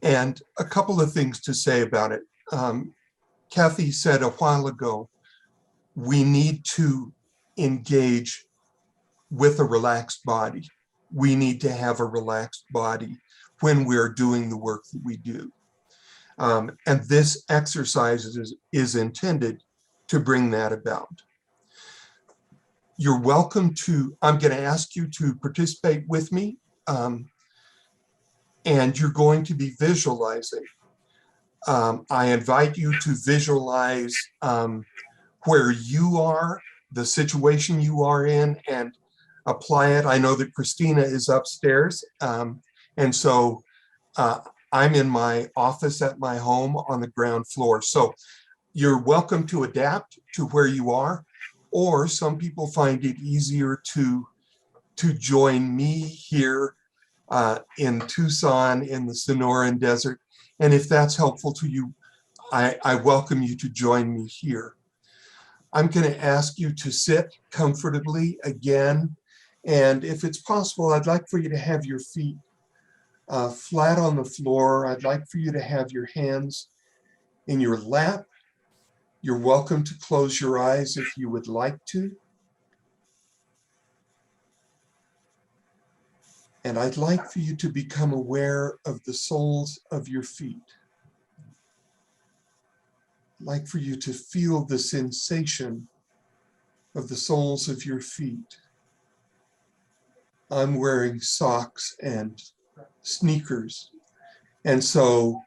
S3: And a couple of things to say about it. Kathy said a while ago, we need to engage with a relaxed body. We need to have a relaxed body when we're doing the work that we do. And this exercise is intended to bring that about. You're welcome to, I'm going to ask you to participate with me, and you're going to be visualizing. I invite you to visualize where you are, the situation you are in, and apply it. I know that Christina is upstairs, and so I'm in my office at my home on the ground floor. So you're welcome to adapt to where you are. or some people find it easier to join me here in Tucson in the Sonoran Desert. And if that's helpful to you, I welcome you to join me here. I'm going to ask you to sit comfortably again. And if it's possible, I'd like for you to have your feet flat on the floor. I'd like for you to have your hands in your lap. You're welcome to close your eyes if you would like to. And I'd like for you to become aware of the soles of your feet. I'd like for you to feel the sensation of the soles of your feet. I'm wearing socks and sneakers, and so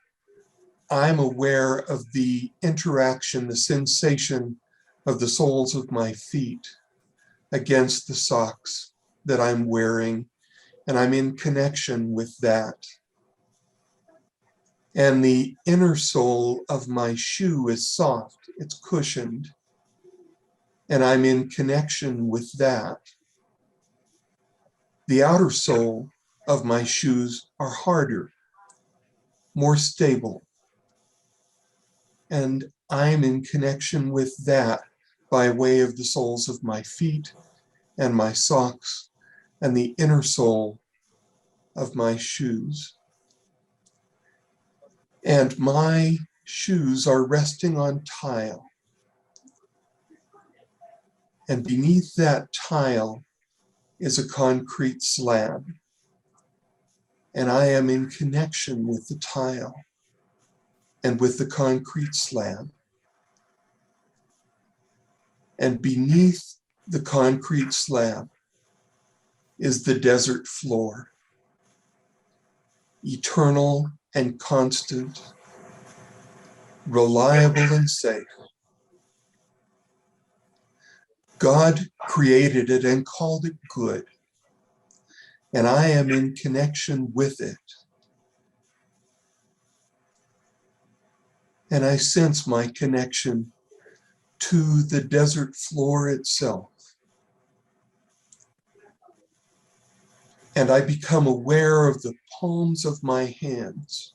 S3: I'm aware of the interaction, the sensation of the soles of my feet against the socks that I'm wearing, and I'm in connection with that. And the inner sole of my shoe is soft, it's cushioned, and I'm in connection with that. The outer sole of my shoes are harder, more stable, and I'm in connection with that by way of the soles of my feet and my socks and the inner sole of my shoes. And my shoes are resting on tile. And beneath that tile is a concrete slab. And I am in connection with the tile and with the concrete slab. And beneath the concrete slab is the desert floor, eternal and constant, reliable and safe. God created it and called it good, and I am in connection with it. And I sense my connection to the desert floor itself. And I become aware of the palms of my hands.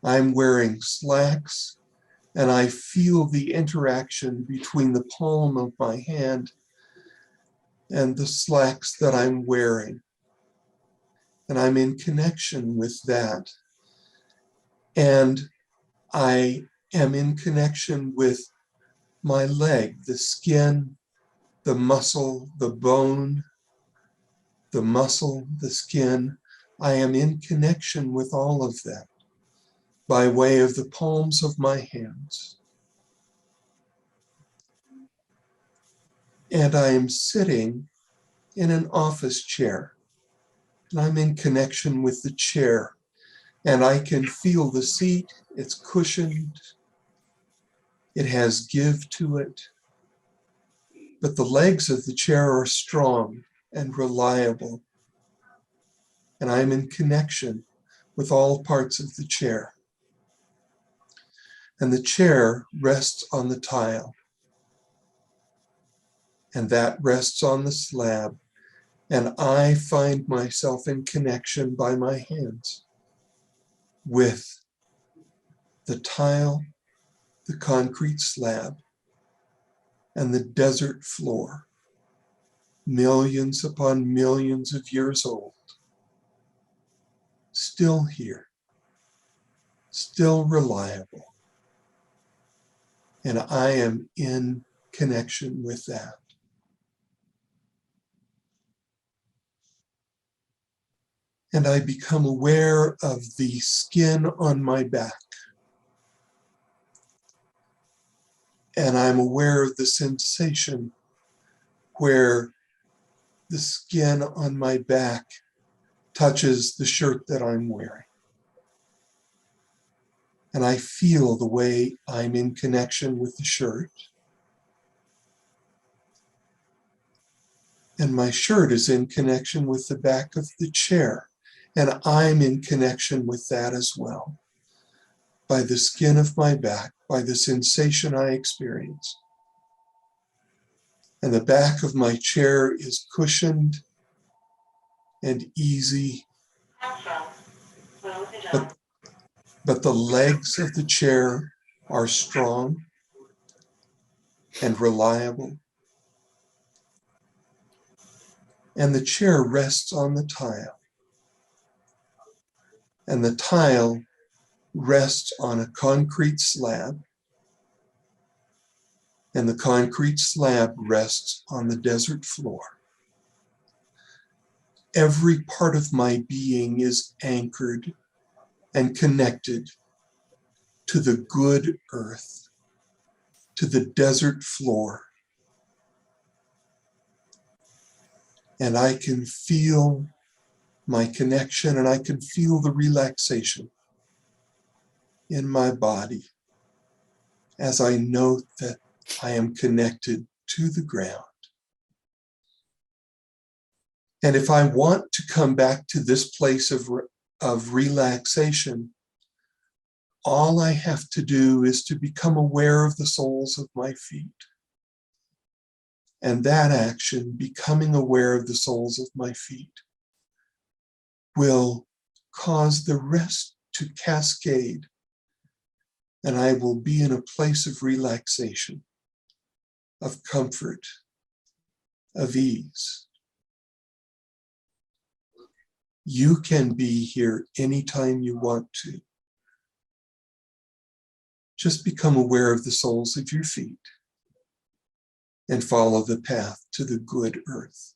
S3: I'm wearing slacks, and I feel the interaction between the palm of my hand and the slacks that I'm wearing. And I'm in connection with that. And I am in connection with my leg, the skin, the muscle, the bone, the muscle, the skin. I am in connection with all of that by way of the palms of my hands. And I am sitting in an office chair, and I'm in connection with the chair, and I can feel the seat. It's cushioned. It has give to it. But the legs of the chair are strong and reliable. And I'm in connection with all parts of the chair. And the chair rests on the tile. And that rests on the slab. And I find myself in connection by my hands with the tile, the concrete slab, and the desert floor, millions upon millions of years old, still here, still reliable. And I am in connection with that. And I become aware of the skin on my back. And I'm aware of the sensation where the skin on my back touches the shirt that I'm wearing. And I feel the way I'm in connection with the shirt. And my shirt is in connection with the back of the chair. And I'm in connection with that as well, by the skin of my back, by the sensation I experience. And the back of my chair is cushioned and easy. But the legs of the chair are strong and reliable. And the chair rests on the tile. And the tile rests on a concrete slab. And the concrete slab rests on the desert floor. Every part of my being is anchored and connected to the good earth, to the desert floor. And I can feel my connection, and I can feel the relaxation in my body as I note that I am connected to the ground. And if I want to come back to this place of relaxation, all I have to do is to become aware of the soles of my feet. And that action, becoming aware of the soles of my feet, will cause the rest to cascade, and I will be in a place of relaxation, of comfort, of ease. You can be here anytime you want to. Just become aware of the soles of your feet and follow the path to the good earth.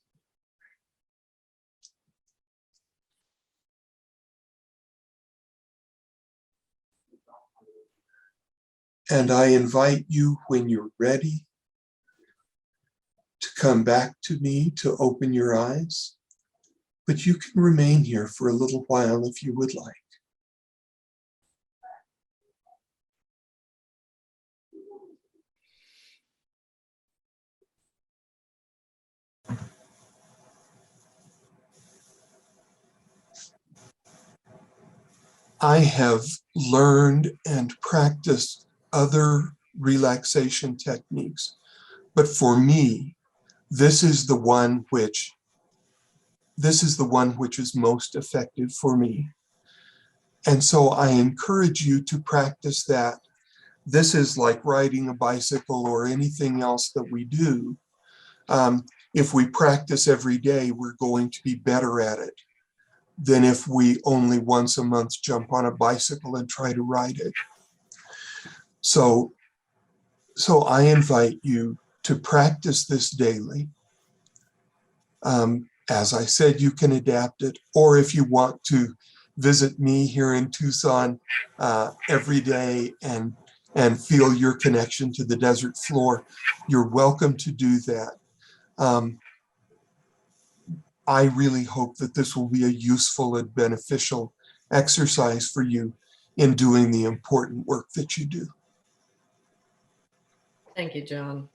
S3: And I invite you, when you're ready, to come back to me, to open your eyes. But you can remain here for a little while if you would like. I have learned and practiced other relaxation techniques, but for me, this is the one which is most effective for me. And so I encourage you to practice that. This is like riding a bicycle or anything else that we do. If we practice every day, we're going to be better at it than if we only once a month jump on a bicycle and try to ride it. So I invite you to practice this daily. As I said, you can adapt it, or if you want to visit me here in Tucson every day and feel your connection to the desert floor, you're welcome to do that. I really hope that this will be a useful and beneficial exercise for you in doing the important work that you do.
S2: Thank you, John.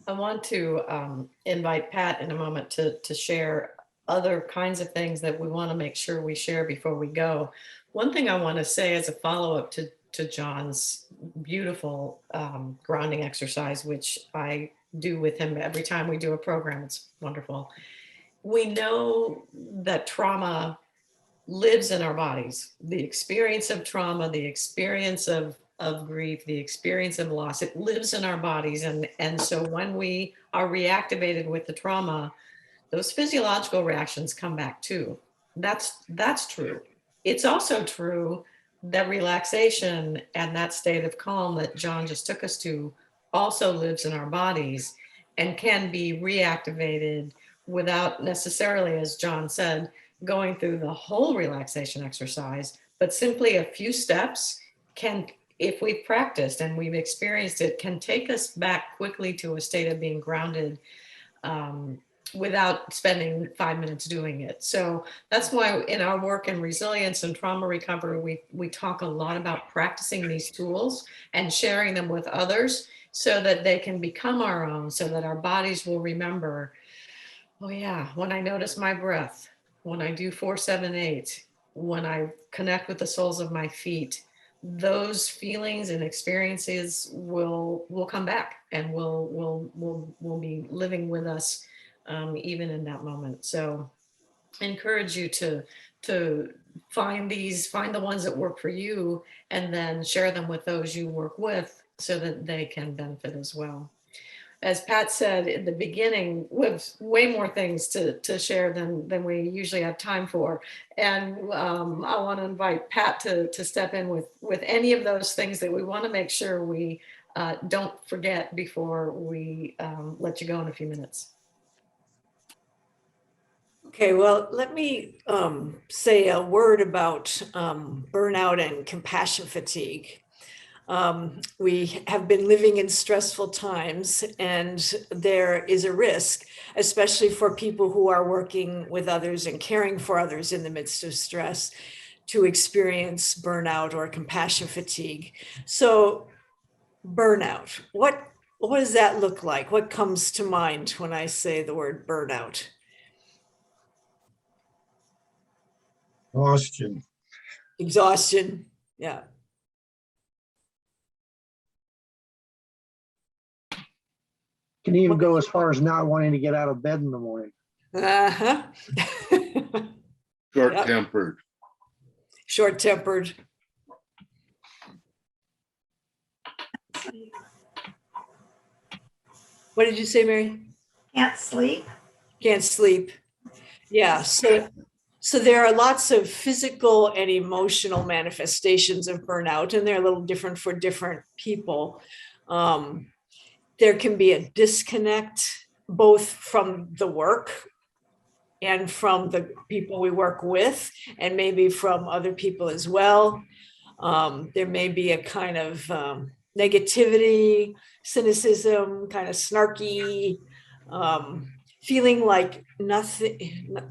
S2: I want to invite Pat in a moment to share other kinds of things that we want to make sure we share before we go. One thing I want to say as a follow-up to John's beautiful grounding exercise, which I do with him every time we do a program. It's wonderful. We know that trauma lives in our bodies. The experience of trauma, the experience of grief, the experience of loss, it lives in our bodies. And so when we are reactivated with the trauma, those physiological reactions come back too. That's true. It's also true that relaxation and that state of calm that John just took us to also lives in our bodies and can be reactivated without necessarily, as John said, going through the whole relaxation exercise, but simply a few steps can, if we've practiced and we've experienced it, can take us back quickly to a state of being grounded without spending 5 minutes doing it. So that's why in our work in resilience and trauma recovery, we talk a lot about practicing these tools and sharing them with others so that they can become our own, so that our bodies will remember, oh yeah, when I notice my breath, when I do 4, 7, 8, when I connect with the soles of my feet, those feelings and experiences will come back and will be living with us even in that moment. So I encourage you to find the ones that work for you and then share them with those you work with so that they can benefit as well. As Pat said in the beginning, with way more things to share than we usually have time for. And I want to invite Pat to step in with any of those things that we want to make sure we don't forget before we let you go in a few minutes.
S4: Okay, well, let me say a word about burnout and compassion fatigue. We have been living in stressful times, and there is a risk, especially for people who are working with others and caring for others in the midst of stress, to experience burnout or compassion fatigue. So burnout, what does that look like? What comes to mind when I say the word burnout?
S6: Exhaustion.
S4: Exhaustion, yeah.
S10: Can even go as far as not wanting to get out of bed in the morning.
S4: Uh-huh.
S8: Short-tempered.
S4: Short-tempered. What did you say, Mary?
S9: Can't sleep.
S4: Can't sleep. Yeah, so there are lots of physical and emotional manifestations of burnout, and they're a little different for different people. There can be a disconnect both from the work and from the people we work with, and maybe from other people as well. There may be a kind of negativity, cynicism, kind of snarky, feeling like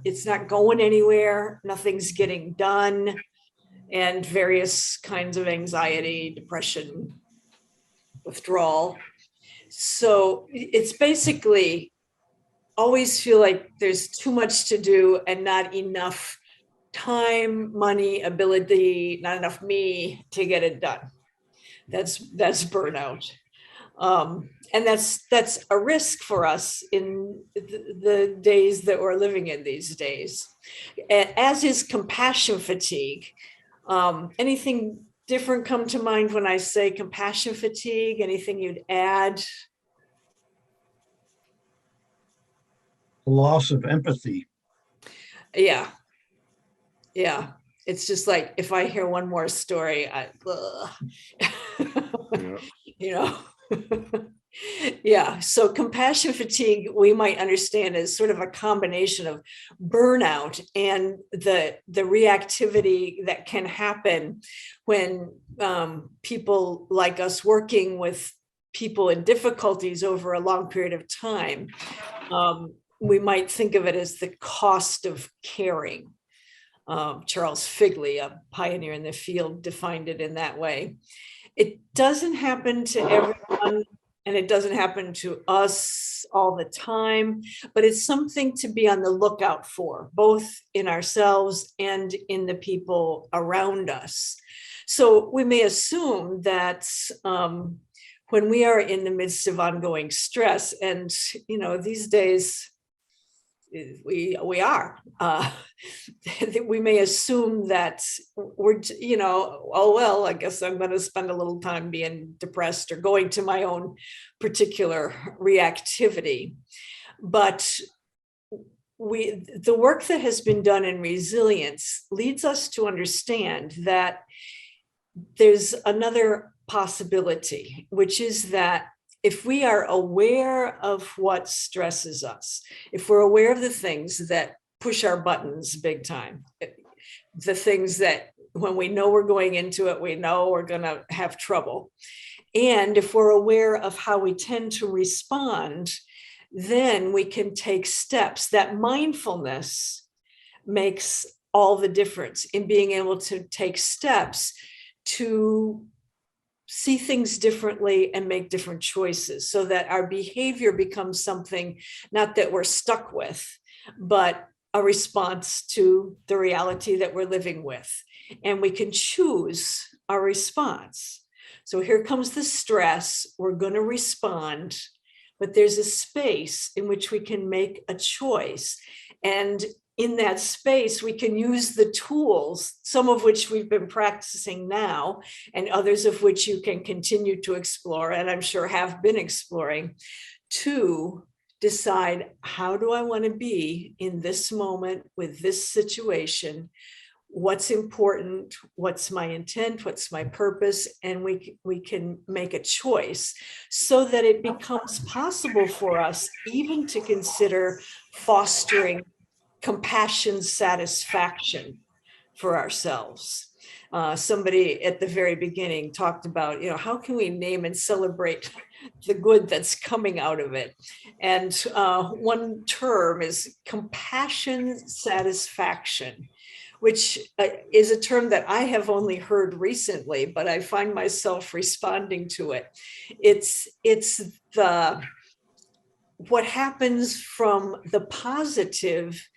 S4: it's not going anywhere, nothing's getting done, and various kinds of anxiety, depression, withdrawal. So it's basically always feel like there's too much to do and not enough time, money, ability, not enough me to get it done. That's burnout. And that's a risk for us in the days that we're living in these days. As is compassion fatigue. Anything different come to mind when I say compassion fatigue? Anything you'd add?
S6: Loss of empathy.
S4: Yeah. Yeah. It's just like, if I hear one more story,
S8: Yeah.
S4: you know. Yeah, so compassion fatigue, we might understand as sort of a combination of burnout and the reactivity that can happen when people like us working with people in difficulties over a long period of time. We might think of it as the cost of caring. Charles Figley, a pioneer in the field, defined it in that way. It doesn't happen to everyone, and it doesn't happen to us all the time, but it's something to be on the lookout for, both in ourselves and in the people around us. So we may assume that when we are in the midst of ongoing stress, and these days we are, we may assume that we're, oh, well, I guess I'm going to spend a little time being depressed or going to my own particular reactivity. But the work that has been done in resilience leads us to understand that there's another possibility, which is that if we are aware of what stresses us, if we're aware of the things that push our buttons big time, the things that when we know we're going into it, we know we're going to have trouble. And if we're aware of how we tend to respond, then we can take steps. That mindfulness makes all the difference in being able to take steps to see things differently and make different choices, so that our behavior becomes something not that we're stuck with, but a response to the reality that we're living with. And we can choose our response. So here comes the stress, we're going to respond, but there's a space in which we can make a choice. And in that space, we can use the tools, some of which we've been practicing now, and others of which you can continue to explore, and I'm sure have been exploring, to decide, how do I want to be in this moment with this situation? What's important? What's my intent? What's my purpose? And we can make a choice so that it becomes possible for us even to consider fostering compassion, satisfaction for ourselves. Somebody at the very beginning talked about, how can we name and celebrate the good that's coming out of it? And one term is compassion satisfaction, which is a term that I have only heard recently, but I find myself responding to it. It's what happens from the positive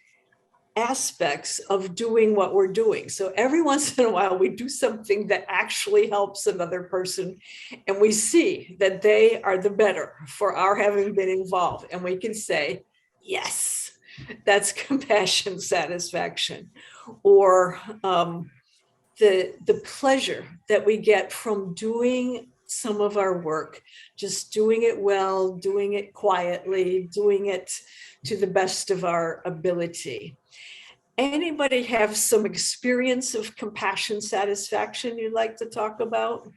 S4: aspects of doing what we're doing. So every once in a while, we do something that actually helps another person, and we see that they are the better for our having been involved. And we can say, yes, that's compassion satisfaction. Or the pleasure that we get from doing some of our work, just doing it well, doing it quietly, doing it to the best of our ability. Anybody have some experience of compassion satisfaction you'd like to talk about?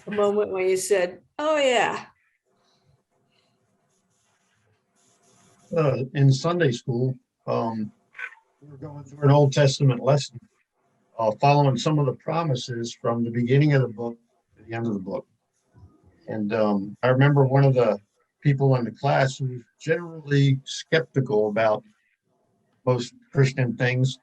S4: A moment when you said, oh yeah.
S6: In Sunday school, we were going through an Old Testament lesson, following some of the promises from the beginning of the book to the end of the book. And I remember one of the people in the class who was generally skeptical about most Christian things.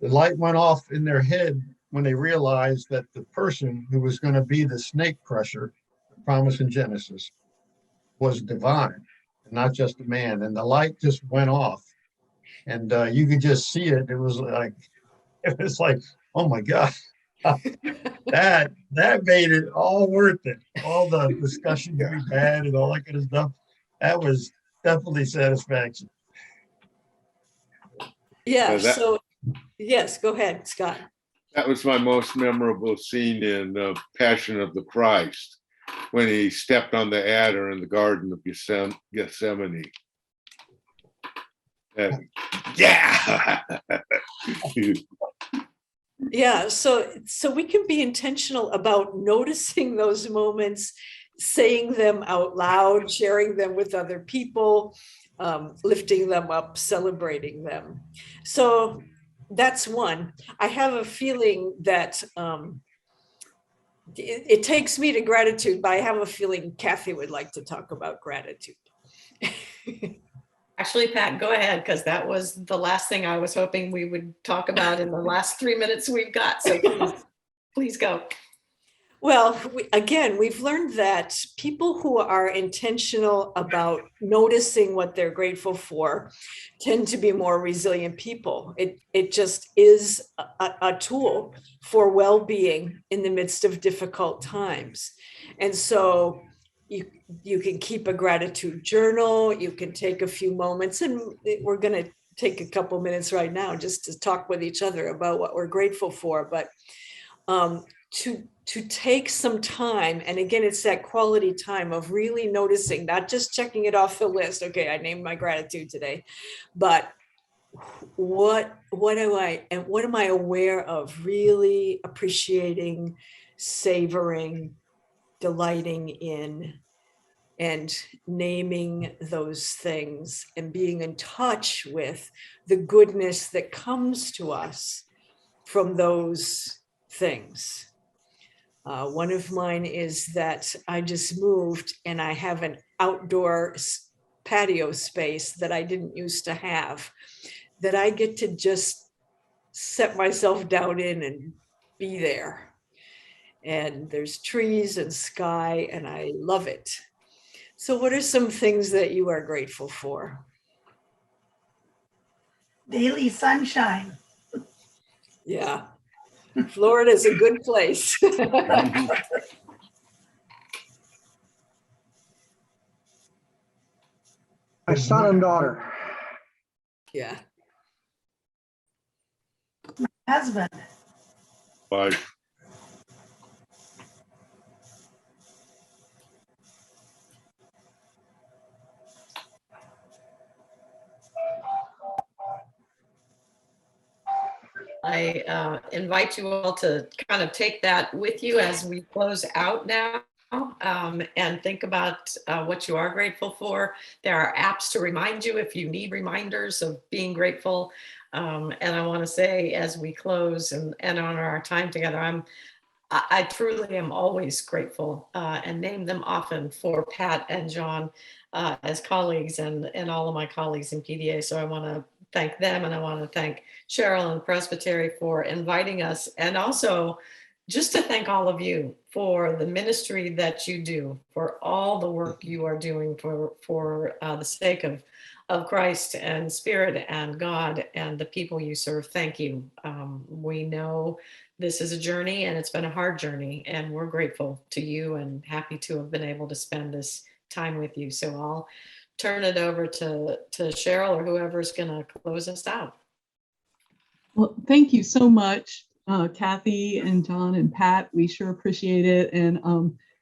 S6: The light went off in their head when they realized that the person who was going to be the snake crusher, the promise in Genesis, was divine, and not just a man. And the light just went off, and you could just see it. It was like, oh my God. that made it all worth it. All the discussion we had and all that kind of stuff. That was definitely satisfaction.
S4: Yeah.
S8: So that-
S4: So yes, go ahead, Scott.
S8: That was my most memorable scene in Passion of the Christ, when he stepped on the adder in the Garden of Gethsemane. Yeah.
S4: Yeah, so we can be intentional about noticing those moments, saying them out loud, sharing them with other people, lifting them up, celebrating them. So that's one. I have a feeling that it takes me to gratitude, but I have a feeling Kathy would like to talk about gratitude.
S2: Actually, Pat, go ahead, because that was the last thing I was hoping we would talk about in the last 3 minutes we've got. So please go.
S4: Well, we've learned that people who are intentional about noticing what they're grateful for tend to be more resilient people. It just is a tool for well-being in the midst of difficult times. And so you can keep a gratitude journal, you can take a few moments, and we're going to take a couple minutes right now just to talk with each other about what we're grateful for. But to take some time, and again, it's that quality time of really noticing, not just checking it off the list. Okay, I named my gratitude today, but what am I aware of, really appreciating, savoring, delighting in, and naming those things and being in touch with the goodness that comes to us from those things. One of mine is that I just moved and I have an outdoor patio space that I didn't used to have, that I get to just set myself down in and be there. And there's trees and sky, and I love it. So what are some things that you are grateful for?
S9: daily sunshine.
S4: Yeah. Florida is a good place.
S10: My son and daughter.
S4: Yeah.
S9: Husband,
S8: But
S2: I invite you all to kind of take that with you as we close out now, and think about what you are grateful for. There are apps to remind you if you need reminders of being grateful. And I want to say, as we close and honor our time together, I truly am always grateful and name them often for Pat and John as colleagues and all of my colleagues in PDA. So I want to thank them, and I want to thank Cheryl and Presbytery for inviting us, and also just to thank all of you for the ministry that you do, for all the work you are doing for the sake of Christ and Spirit and God and the people you serve. Thank you. We know this is a journey, and it's been a hard journey, and we're grateful to you and happy to have been able to spend this time with you. So I'll turn it over to Cheryl or whoever's going to close us out.
S1: Well, thank you so much, Kathy and John and Pat. We sure appreciate it. And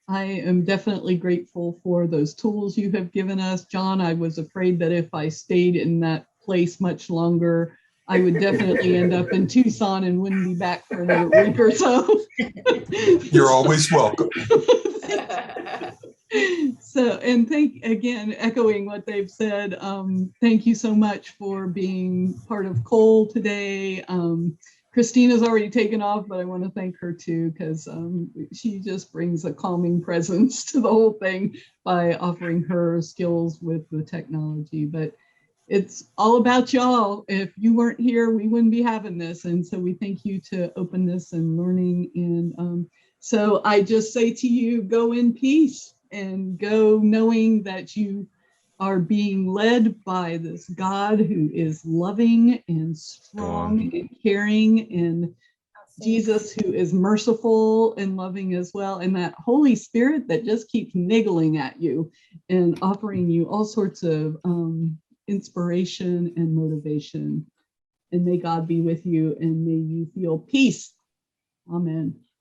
S1: I am definitely grateful for those tools you have given us. John, I was afraid that if I stayed in that place much longer, I would definitely end up in Tucson and wouldn't be back for another week or so.
S3: You're always welcome.
S1: So, and again, echoing what they've said, thank you so much for being part of Cole today. Christina's already taken off, but I want to thank her too, because she just brings a calming presence to the whole thing by offering her skills with the technology. But it's all about y'all. If you weren't here, we wouldn't be having this. And so we thank you to openness and learning. And so I just say to you, go in peace and go knowing that you are being led by this God who is loving and strong and caring, and Jesus who is merciful and loving as well, and that Holy Spirit that just keeps niggling at you and offering you all sorts of inspiration and motivation. And may God be with you, and may you feel peace. Amen.